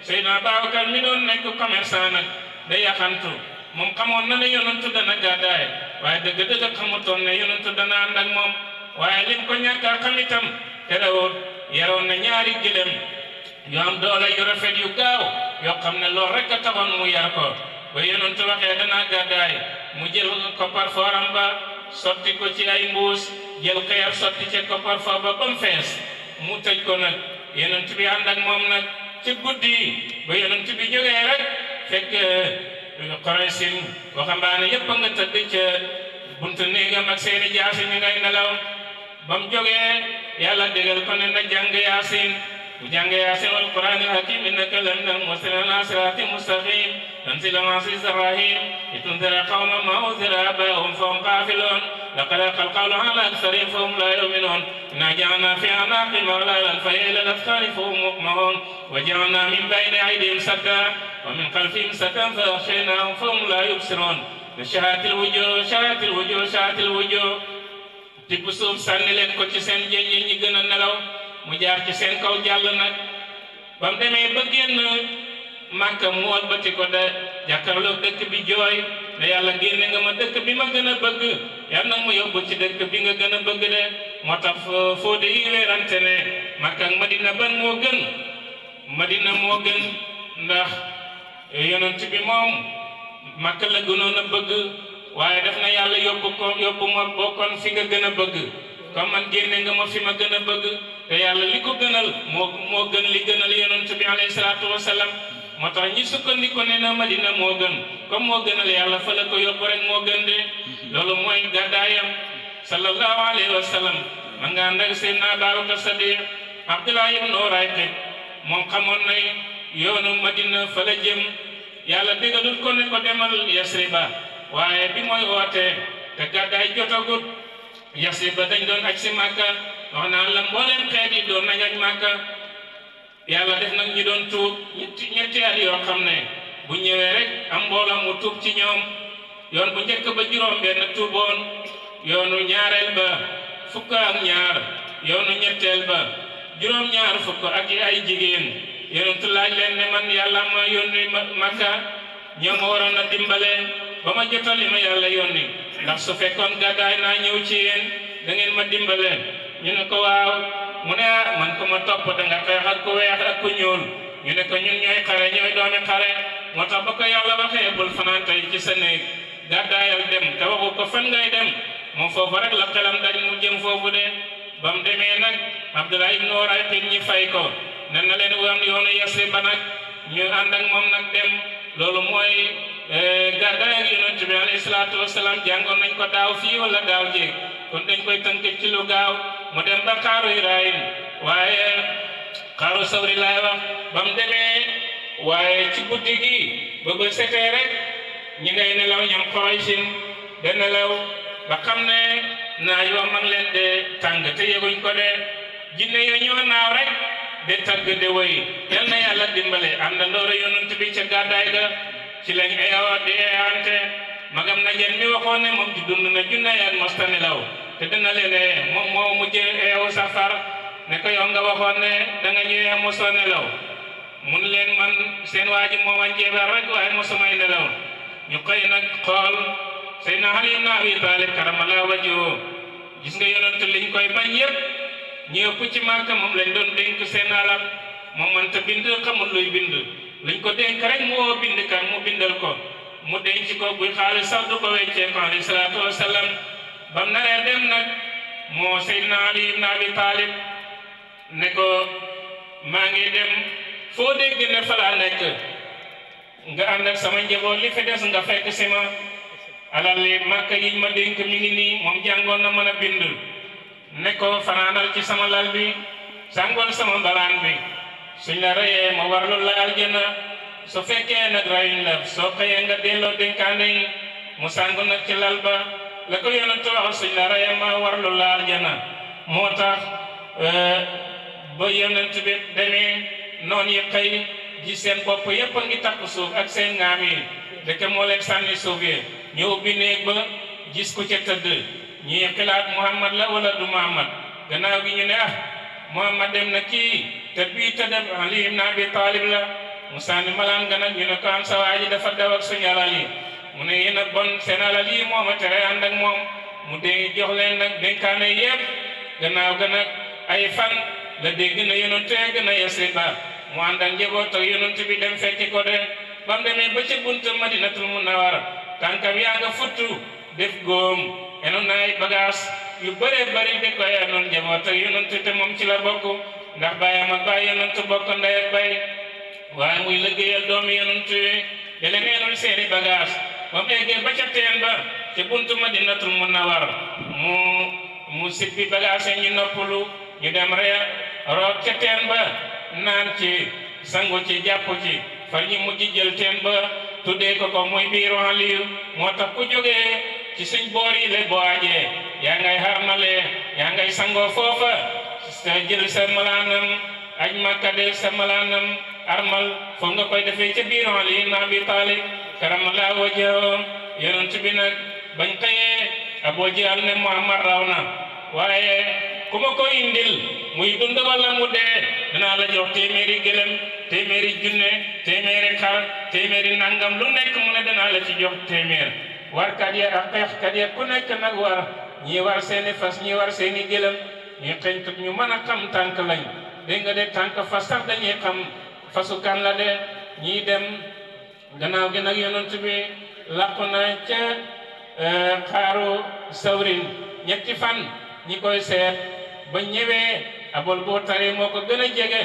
[SPEAKER 1] Seydina Babacar mi doon nekk commerçant nag day yaxantu moom xamoon na ne yonent dana gàddaay waaye dëgg-dëgg xamutoon ne yonent dana ànd ak moom waaye lim ko ñàkk a xam itam terewul yaroon na ñaari gëlëm yu am doole yu rafet yu gaaw yoo xam ne loolu rek a taxoon mu yar ko ba yonent waxee dana gàddaay mu jël koppar fooram ba sotti ko ci ay mbuus jël xeer sotti ca koppar foor ba mu fees mu tëj ko nag yonent bi ànd ak moom nag ci guddi ba yonent bi jógee rek fekk Quraysin waxambaane yépp nga tëdd ca buntu néegam ak seeni jaasi ñu ngay nelaw ba mu jógee yàlla dégal ko ne na jàng yaasin bu jàng yaasin wal qur'aanil hakiim innaka laminal mursaliin alaa siraatin mustaqiim tanziilal aziizir rahiim litunzira qawman maa unzira aabaa'uhum fahum gaafiluun laqad haqqal qawlu alaa aktharihim fahum laa yu'minuun innaa ja'alnaa fii a'naaqihim aghlaalan fahiya ilal azqaani fahum muqmahuun wa ja'alnaa min bayni aydihim saddan wa min xalfihim saddan fa aghshaynaahum fahum laa yubsiruun shaahatil wujuuh tibb suuf sànni leen ko ci seen jéñ yi ñi gën a nelaw mu jaar ci seen kaw jàll nag ba mu demee ba génn Màkka mu walbati ko de jàkkaarloog dëkk bi jooy ne yàlla génne nga ma dëkk bi ma gën a bëgg yàlla nag ma yóbbu ci dëkk bi nga gën a bëgg de moo tax foo de yi weerante ne Màkka ak Madina ban moo gën Madina moo gën ndax yonent bi moom Màkka la gënoon a bëgg waaye def na yàlla yóbbu ma bokkoon fi nga gën a bëgg comme man génne nga ma fi ma gën a bëgg te yàlla li ko gënal moo gën li gënal yonent bi alayhi salaatu wasalaam moo tax ñi sukkandiku ne na Madina moo gën comme moo gënal yàlla fa la ko yóbbu rek moo gën de loolu mooy gàddaayam sallallahu alayhi wa sallam ma nga ànd ak Seydina Abubakar Sadiq Abdullah ibn Urayqit moom xamoon na yoonu Madina fa la jëm yàlla dégalul ko ne ko demal Yasriba waaye bi mooy wootee te gàddaay jotagut Yasriba dañ doon aj si Màkka wax naa la mbooleem xeet yi doon nañ aj Màkka yàlla def nag ñu doon tuub ñetti at yoo xam ne bu ñëwee rek am mbooloo mu tuub ci ñoom yoon bu njëkk ba juróom benn tuuboon yoonu ñaareel ba fukk ak ñaar yoonu ñetteel ba juróom-ñaar fukk ak ay jigéen yonentu laaj leen ne man yàlla ma yónni Màkka ñoo ma waroon a dimbale ba ma jotali ma yàlla yónni ndax su fekkoon gàddaay naa ñëw ci yéen da ngeen ma dimbale ñu ne ko waaw mu ne man ko ma topp da nga xeex ak ku weex ak ku ñuul ñu ne ko ñun ñooy xare ñooy doomi xare moo tax ba ko yàlla waxee bul fanaan tey ci sa néeg gàddaayal dem te waxu ko fan ngay dem moom foofu rek la xelam dañ mu jëm foofu de ba mu demee nag Abdullah ibn Urayqit ñi fay ko nen na leen wam yoonu Yasrib ba nag ñu ànd ak moom nag dem loolu mooy gàddaay ak yonent bi alayhi salaatu wasalaam jàngoon nañ ko daaw fii wala daaw jéeg kon dañ koy tënk ci lu gaaw mu dem ba xaaru Hirayin waaye xaaru Sawri laay wax ba mu demee waaye ci guddi gi ba ba setee rek ñi ngay nelaw ñoom Quraysin de nelaw ba xam ne naaj wa mag leen de tàng te yëguñ ko de jinne yo ñoo naaw rek de tagg de woy yal na yàlla dimbale am na ndoora yonent bi ca gàddaay ga ci lañ eewa di eewante magam na jeen mi waxoon ne moom di dund na junne at mosta nelaw te dina leen moom moo mujj eewu safar ne ko yow nga waxoon ne da nga ñëwee mosoo nelaw mun leen man seen waa ji mooma njeebar rek waaye mosumay nelaw ñu koy nag xool Seydina Ali ibn Abi Talib karamallahu wajhahu gis nga yonent liñ koy bañ yëpp ñi ëpp ci Màkka moom lañ doon dénk seen alal moom mënta bind xamul luy bind luñ ko dénk rek mu woo bind kan mu bindal ko mu denc ko buy xaalis sax du ko weccee ko alayhi salaatu wasalaam bam naree dem nag moo Seydina Ali ibn Abi Talib ne ko maa ngi dem foo dégg ne fa laa nekk nga ànd ak sama njaboot li fi des nga fekk si ma alal li Màkka yiñ ma dénk mi ngi nii moom jàngoon na mën a bind ne ko fanaanal ci sama lal bi sàngool sama mbalaan bi suñ la reyee ma warlu la aljana su fekkee nag rayuñ la soo xëyee nga delloo dénkaane yi mu sàngu nag ci lal ba la ko yonent wax suñ la reyee ma warlu la aljana moo tax ba yonent bi demee noon yi xëy ji seen bopp yépp a ngi takk suuf ak seen ngaam yi dëkk moo leen sànni suuf yi ñu ubbi néeg ba gis ku ca tëdd ñii xilaat Muhammad la wala du Muhammad gannaaw gi ñu ne Muhammad dem na kii te bii te dem Ali ibn Abi Talib la mu sànni malaan nga nag ñu ne ko am sa waa ji dafa daw ak suñu alal yi mu ne yéen a bon seen alal yi moo ma tere ànd ak moom mu dee jox leen nag dénkaane yépp gannaaw ga nag ay fan la dégg na yonent gën a Yasrib ba mu ànd ak njaboot ak yonent bi dem fekki ko de ba mu demee ba ci buntu Madinatul Munawwara tànkam yaa nga futtu def góom enoon na ay bagage yu bëree bëri de koy anoon njaboot ak yonent te moom ci la bokk ndax baayam ak baay yonent bokk ndey ak baay waaye muy liggéeyal doomi yonent yi da leen enoon seeni bagage ba mu eggee ba ca teen ba ci buntu Madinatul Munawwara mu sippi bagage yi ñu noppalu ñu dem root ca teen ba naan ci sangu ci jàpp ci far ñi mujj jël teen ba tuddee ko ko muy biiru Aliyu moo tax ku jógee ci suñ boor yi le boo ajee yaa ngay harmale yaa ngay sangoo foofa sa jël sa malaanam aj Makka del sa malaanam armal foofu nga koy defee ca biiru Ali ibn Abi Talib karamallahu wajhahu yonent bi nag bañ xëyee Abu Jahl ne Muhammad raw na waaye ku ma ko indil muy dund wala mu dee danaa la jox téeméeri gëlëm téeméeri junne téeméeri xar téeméeri nangam lu nekk mu ne danaa la ci jox téeméer warkat ya ak xeexkat ya ku nekk nag war ñii war seeni fas ñii war seeni gëlëm ñi xeñtut ñu mën a xam tànk lañ dégg nga de tànk fas sax dañuy xam fasu kan la de ñii dem gannaaw gi nag yonent bi làqu na ca xaaru Sawrin ñetti fan ñi koy seet ba ñëwee Abul Buxtari moo ko gën a jege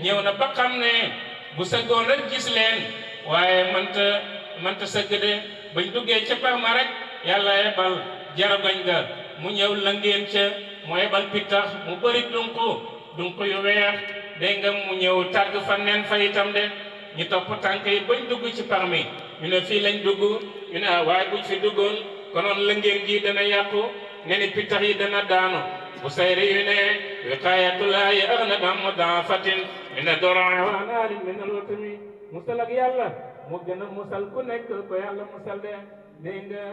[SPEAKER 1] ñëw na ba xam ne bu sëggoon rek gis leen waaye manta sëgg de bañ duggee ca pax ma rek yàlla yebal jaragoñ ga mu ñëw langeen ca mu yebal pittax mu bëri dunq yu weex dégg nga mu ñëw tàgg fa neen fa itam de ñu topp tànk yi bañ dugg ci pax mi ñu ne fii lañ dugg ñu ne waaye buñ fi duggoon konoon langeen gi dana yàqu ne ni pittax yi dana daanu bu sayri yu ne wiqaayatullaahi aghnaa mudaafatin min ad-duruu'i wa anaarin min al-watami musal ak yàlla mu gën a musal ku nekk ko yàlla musal de dégg nga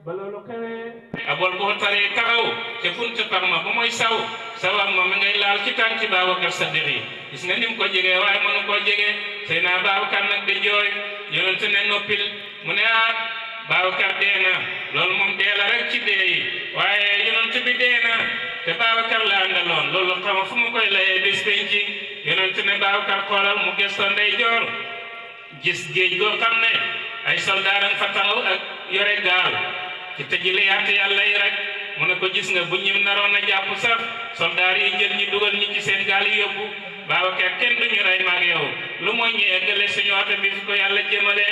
[SPEAKER 1] ba loolu xewee Abul Buxtari taxaw ca funtu pax ma ba mooy sawam ma mi ngay laal ci tànki Baabakar Sadiq yi gis nga ni mu ko jegee waaye mënu koo jege Seydina Baabakar nag di jooy yonent ne noppil mu ne Baabakar dee na loolu moom dee la rek ci dee yi waaye yonent bi dee na te Baabakar la àndaloon loolu xam fu mu koy layee bis penc yonent ne Baabakar xoolal mu gëstoo ndeyjoor gis géej goo xam ne ay soldaaram fa taxaw ak yore gaal ci tëjiliyaat yàlla yi rek mu ne ko gis nga bu ñu naroon a jàpp sax soldaar yi jël ñi dugal ñi ci seen gaal yi yóbbu Babacar kenn duñu rey maag yow lu mooy ñu eggale suñu oto bi fi ko yàlla jëmale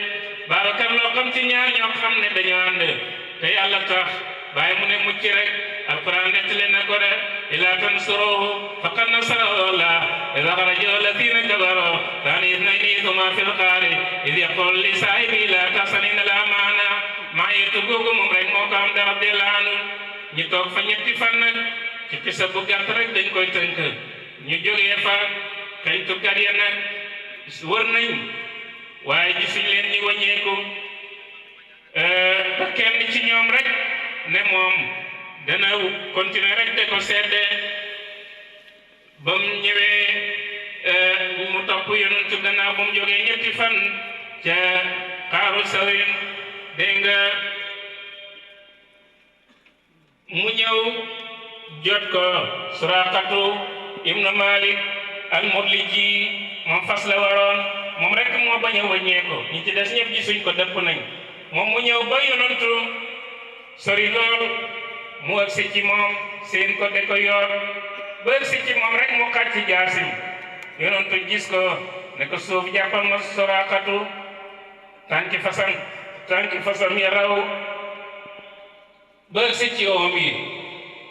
[SPEAKER 1] Babacar loo xam ci ñaar ñoo xam ne dañoo ànd te yàlla tax bàyyi mu ne mucc rek alquran nettali na ko de ila tansuruhu faqad nasarahu Allah idh akhrajahu alladhina kafaru thani ithnayni huma fil ghari idh yaqulu li sahibihi la tahzan inna Allaha ma'ana maa yetu googu moom rek moo ko am de radiyallahu anhu ñu toog fa ñetti fan nag ci kisa bu gàtt rek dañ koy tënk ñu jógee fa xëñtukat ya nag wër nañ waaye gisuñ leen ñi wàññeeku ba kenn ci ñoom rek ne moom dana continuer rek de ko sedde ba mu ñëwee mu topp yonentu gannaaw ba mu jógee ñetti fan ca xaaru sawin dégg nga mu ñëw jot ko Suraqatu ibnu Malik al-Mudliji moom fas la waroon moom rek moo bañ a wàññeeku ñi ci des ñëpp gisuñ ko dëpp nañ moom mu ñëw ba yonentu sori lool mu agsi ci moom seen ko de ko yor ba agsi ci moom rek mu xàcc jaasim yonentu gis ko ne ko suuf jàppal ma Suraqatu tànki fasam ya raw ba agsi ci oom yi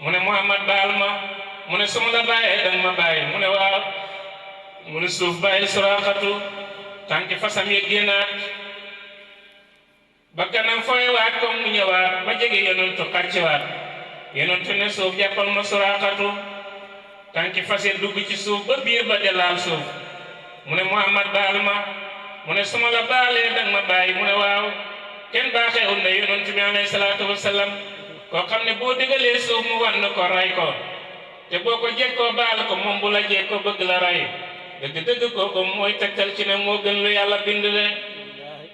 [SPEAKER 1] mu ne Muhammad baal ma mu ne su ma la bàyyee danga ma bàyyi mu ne waaw mu ne suuf bàyyi Suraqatu tànki fasam ya génnaat ba kanam fooy waat ko mu ñëwaat ba jege yonentu xàccewaat yonentu ne suuf jàppal ma Suraqatu tànki fas ya dugg ci suuf ba biir ba delaal suuf mu ne Muhammad baal ma mu ne su ma la baalee danga ma bàyyi mu ne waaw kenn baaxeewul ne yonentu bi alayhi salaatu wasalaam koo xam ne boo digalee suuf mu wan ko ray ko te boo ko jekkoo baal ko moom bu la jekkoo bëgg la ray dëgg-dëgg kooku mooy tegtal ci ne moo gën lu yàlla bind de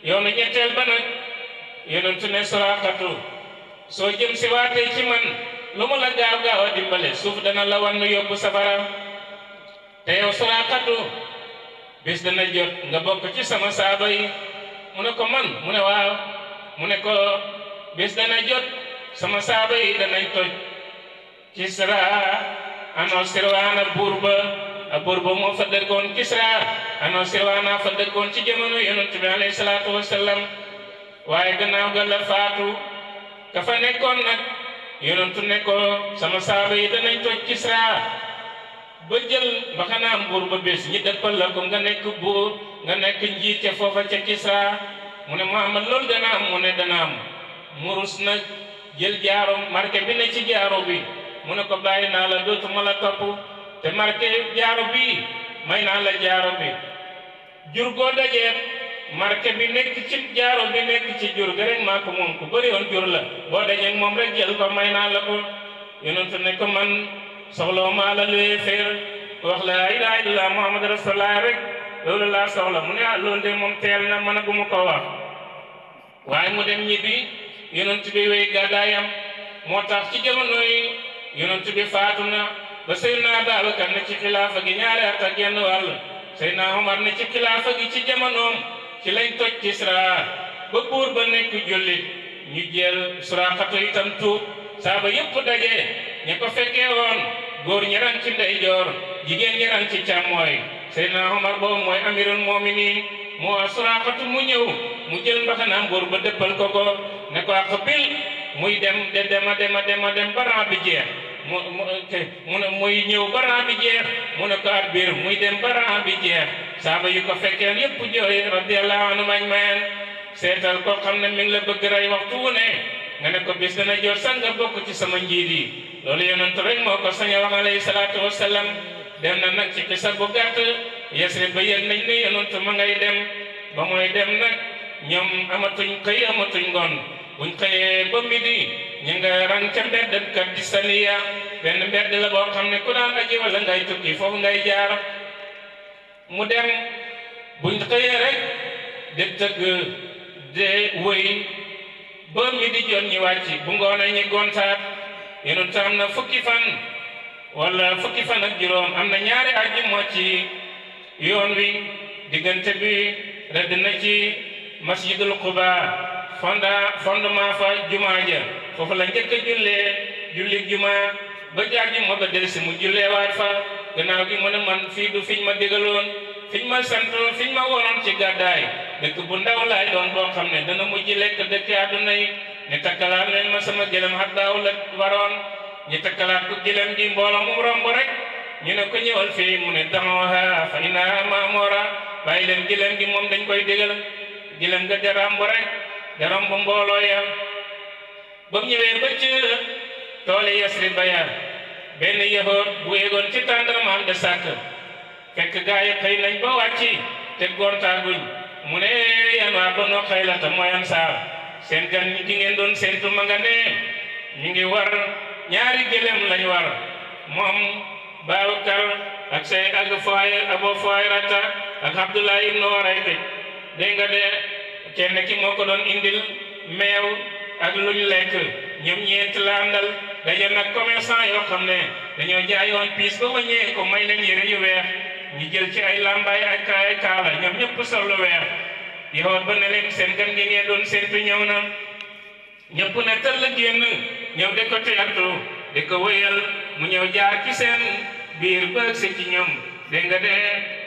[SPEAKER 1] yoonu ñetteel ba nag yonentu ne Suraqatu soo jëm si waatee ci man lu mu la gaaw a dimbale suuf dana la wan yóbbu safara te yow Suraqatu bis dana jot nga bokk ci sama saaba yi mu ne ko man mu ne waaw mu ne ko bis dana jot sama saaba yi danañ toj Kisra ano Sirwaana buur ba moo fa dëkkoon Kisra ano Sirwaana fa dëkkoon ci jamono yonent bi alayhi salaatu wasalaam waaye gannaaw ga la faatu ka fa nekkoon nag yonentu ne ko sama saaba yi danañ toj Kisra ba jël mbaxanaam buur ba bés ñi dëppal la ko nga nekk buur nga nekk njiit ca foofa ca Kisra mu ne Muhammad loolu dana am mu ne dana am murus nag jël jaaro marqué bi ne ci jaaro bi mu ne ko bàyyi naa la dootuma la topp te marqué jaaro bi may naa la jaaro bi jur goo dajee marqué bi nekk ci jaaro bi nekk ci jur ga rek maa ko moom ku bëri woon jur la boo dajee moom rek jël ko may naa la ko yonentu ne ko man soxla maa la luy xeer wax la ilaha illallah muhammad rasulullah rek loolu laa soxla mu ne loolu de moom teel na mën a gu mu ko wax waaye mu dem ñibbi yonent bi wéy gàddaayam moo tax ci jamono yi yonent bi faatu na ba Seydina Abubakar ne ci xilaafa gi ñaari at ak genn wàll Seydina Omar ne ci xilaafa gi ci jamonoom ci lañ toj Kisra ba buur ba nekk jullit ñu jël Suraqatu itam tuub saaba yëpp daje ña ko fekkee woon góor ñi ran ci ndeyjoor jigéen ñi ran ci càmmooy Seydina Omar boobu mooy amirul mu'minin moo Suraqatu mu ñëw mu jël mbaxanaam buur ba dëppal ko ne ko aqbil muy dem de dem ba ran bi jeex muy ñëw ba ran bi jeex mu ne ko adbir muy dem ba ran bi jeex saaba yu ko fekkee yëpp jooy radiyallahu anhum ajmain seetal koo xam ne mi ngi la bëgg rey waxtu wu ne nga ne ko bis dana jot sax nga bokk ci sama njiit yi loolu yonent rek moo ko sañ a wax alayhi salaatu wasalaam dem na nag ci xisa bu gàtt Yasrib ba yëg nañ ne yonent ma ngay dem ba mooy dem nag ñoom amatuñ xëy amatuñ ngoon buñ xëyee ba midi ñu nga rang ca mbedd kat di saniya benn mbedd la boo xam ne ku daan aji wala ngay tukki foofu ngay jaar mu dem buñ xëyee rek de tëgg de wëy ba midi jot ñi wàcc bu ngoonee ñi gontaat yonent am na fukki fan ak juróom am na ñaari aji moo ci yoon wi diggante bi rëdd na ci masjidul Quba fondement fa jumaa ja foofu la njëkk a jullee julli juma ba jàggi moo ba del si mu julleewaat fa gannaaw gi mu ne man fii du fiñ ma digaloon fiñ ma santoon fiñ ma wonoon ci gàddaay dëkk bu ndaw laay doon boo xam ne dana mujj lekk dëkk àdduna yi ne takkalaat leen ma sama gëlëm xat daaw la waroon ñu takkalaat ko gëlëm gi mbooloo mu romb rek ñu ne ko ñëwal fii mu ne damoha fa innaha maamora bàyyi leen gëlëm gi moom dañ koy digal gëlëm ga derambu rek derambu mbooloo ya ba mu ñëwee ba ci tooli Yasrib ba benn yahood bu yéegoon ci tàndarmaam de sàkk fekk gaa yi xëy nañ ba wàcci te gontaaguñ mu ne yan waa Banu Xaylata mooy Ansaar seen gan gi ngeen doon seentu ma nga ne ñu ngi war ñaari gëlëm lañ war moom Baabakar ak say ak Abu Fuhayrata ak Abdullah ibnu Urayqit dégg nga de kenn ki moo ko doon indil meew ak luñ lekk ñoom ñeent la àndal daje nag commerçant yoo xam ne dañoo jaayoon piis ba waññee ko may leen yére yu weex ñu jël ci ay lambaay ak ay kaala ñoom ñëpp sol lu weex yowoot ba ne leen seen gan gi ngeen doon seentu ñëw na ñëpp ne tëll génn ñëw de ko teertu di ko wéyal mu ñëw jaar ci seen biir bëgg si ci ñoom dégg nga de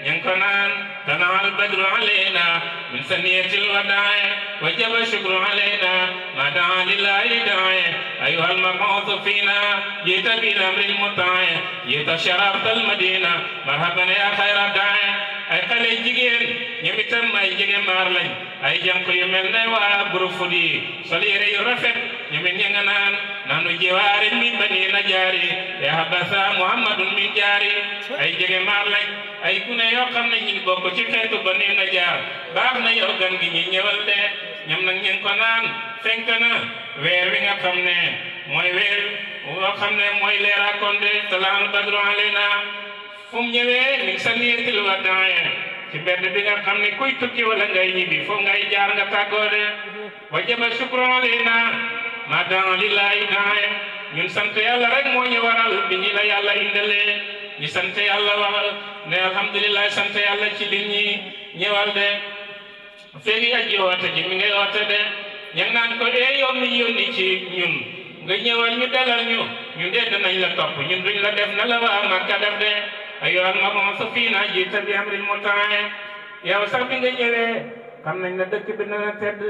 [SPEAKER 1] ñu ngi ko naan tanal badru alayna min saniyatil wadaa'i wajaba shukru alayna ma daa lillahi daa'i أيها المبعوث فينا جئت بالأمر المطاع جئت شرفت المدينة مرحبا يا خير الداعي ay xale jigéen ñoom itam ay jigéen maar lañ ay jànq yu mel ne waa Burfudi sol yére yu rafet ñoom it ña nga naan nanu jiwaarin min bani najaari ya habasa muhammadun min jaari ay jigéen maar lañ ay gune yoo xam ne ñu ngi bokk ci xeetu bani najaar baax na yow gan gi ñu ñëwal de ñoom nag ñu ngi ko naan fenk na weer wi nga xam ne mooy weer woo xam ne mooy leeraakoon de talaal badru alayna fu mu ñëwee mi sa niyatil wadaa'i ci mbedd bi nga xam ne kuy tukki wala ngay ñibbi foofu ngay jaar nga tàggoo de wajaba shukru alayna ma daa lillahi daa'i ñun sant yàlla rek moo ñu waral bi ñi la yàlla indalee ñu sant yàlla wax ne alhamdulilah sant yàlla ci li ñi ñëwal de feegi aji woote ji mi ngay woote de ña naan ko yow mi yónni ci ñun nga ñëwal ñu dalal ñu ñun de danañ la topp ñun duñ la def na la waa Makka def de أيها المبعوث فينا جئت بأمر مطاع yow sax bi nga ñëwee xam nañ ne dëkk bi na tedd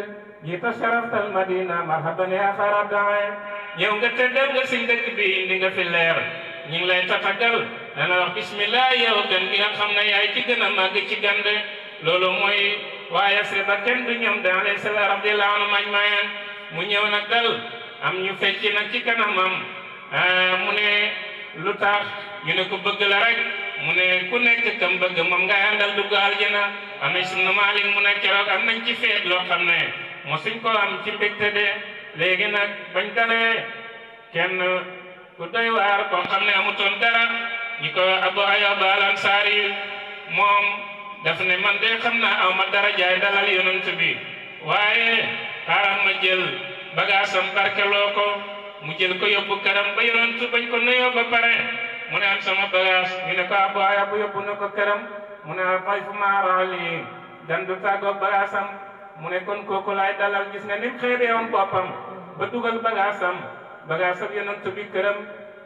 [SPEAKER 1] jiite sharaftal madina marhaban ya xayra daa'i ñëw nga teddal nga si dëkk bi indi nga fi leer ñu ngi lay tatagal dana wax bismillah yow gën gi nga xam ne yaay ci gën a màgg ci gande loolu mooy waa Yasrib ba kenn du ñoom da alayhi salaam radiyallahu anhum ajma'iin mu ñëw nag dal am ñu fecc nag ci kanamam mu ne lu tax ñu ne ko bëgg la rek mu ne ku nekk kam bëgg moom ngay àndal dugg aljana Anas ibn Malik mu ne keroog am nañ ci feet loo xam ne mosuñ ko am ci mbégte de léegi nag bañ dalee kenn ku doy waar koo xam ne amutoon dara ñi ko Abu Ayyub al-Ansari moom daf ne man de xam naa aw ma dara jaay dalal yonent bi waaye xaaral ma jël bagaasam barkeloo ko mu jël ko yóbbu këram ba yonent bañ ko nuyoo ba pare mu ne am sama bagage ñu ne ko Abu Ayyub yóbbu na ko këram mu ne fay fu maarali dan du tàggoog bagaasam mu ne kon kooku laay dalal gis nga ni mu xeebee woon boppam ba dugal bagaasam yonent bi këram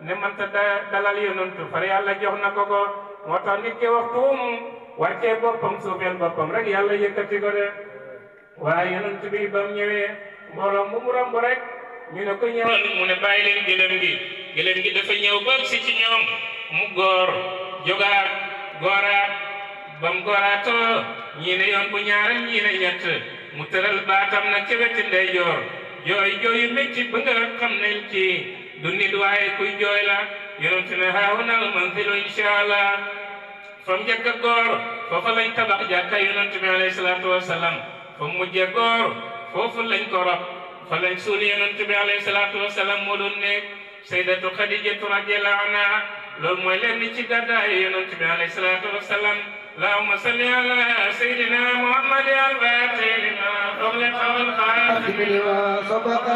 [SPEAKER 1] ne manta dalal yonent far yàlla jox na ko ko moo tax nit ki waxtu mu wàccee boppam suufeel boppam rek yàlla yëkkati ko de waaye yonent bi ba mu ñëwee mbooloo mu romb rek ñu ne ko ñëwal mu ne bàyyi leen gëlëm gi dafa ñëw ba si ci ñoom mu góor jógaat góoraat ba mu góoraatoo ñii ne yoon bu ñaar ñii ne ñett mu tëral baatam nag ca wetu ndeyjoor jooyu métti ba nga xam ne ci du nit waaye kuy jooy la yonent ne haahunal manzilu insha allah fa mu njëkk a góor foofu lañ tabax jàkka yonent bi alayhi salaatu wasalaam fa mu mujjee góor foofu lañ ko rob fa lañ suuli yonent bi alayhi salaatu wasalaam moo doon nekk sayyidatu Xadijatu radiyallahu anha loolu mooy lenn ci gàddaay yonent bi alayhi salaatu wasalaam allahumma salli ala sayyidina Muhammad al-Fatih lima ughliqa wal khatimi lima sabaqa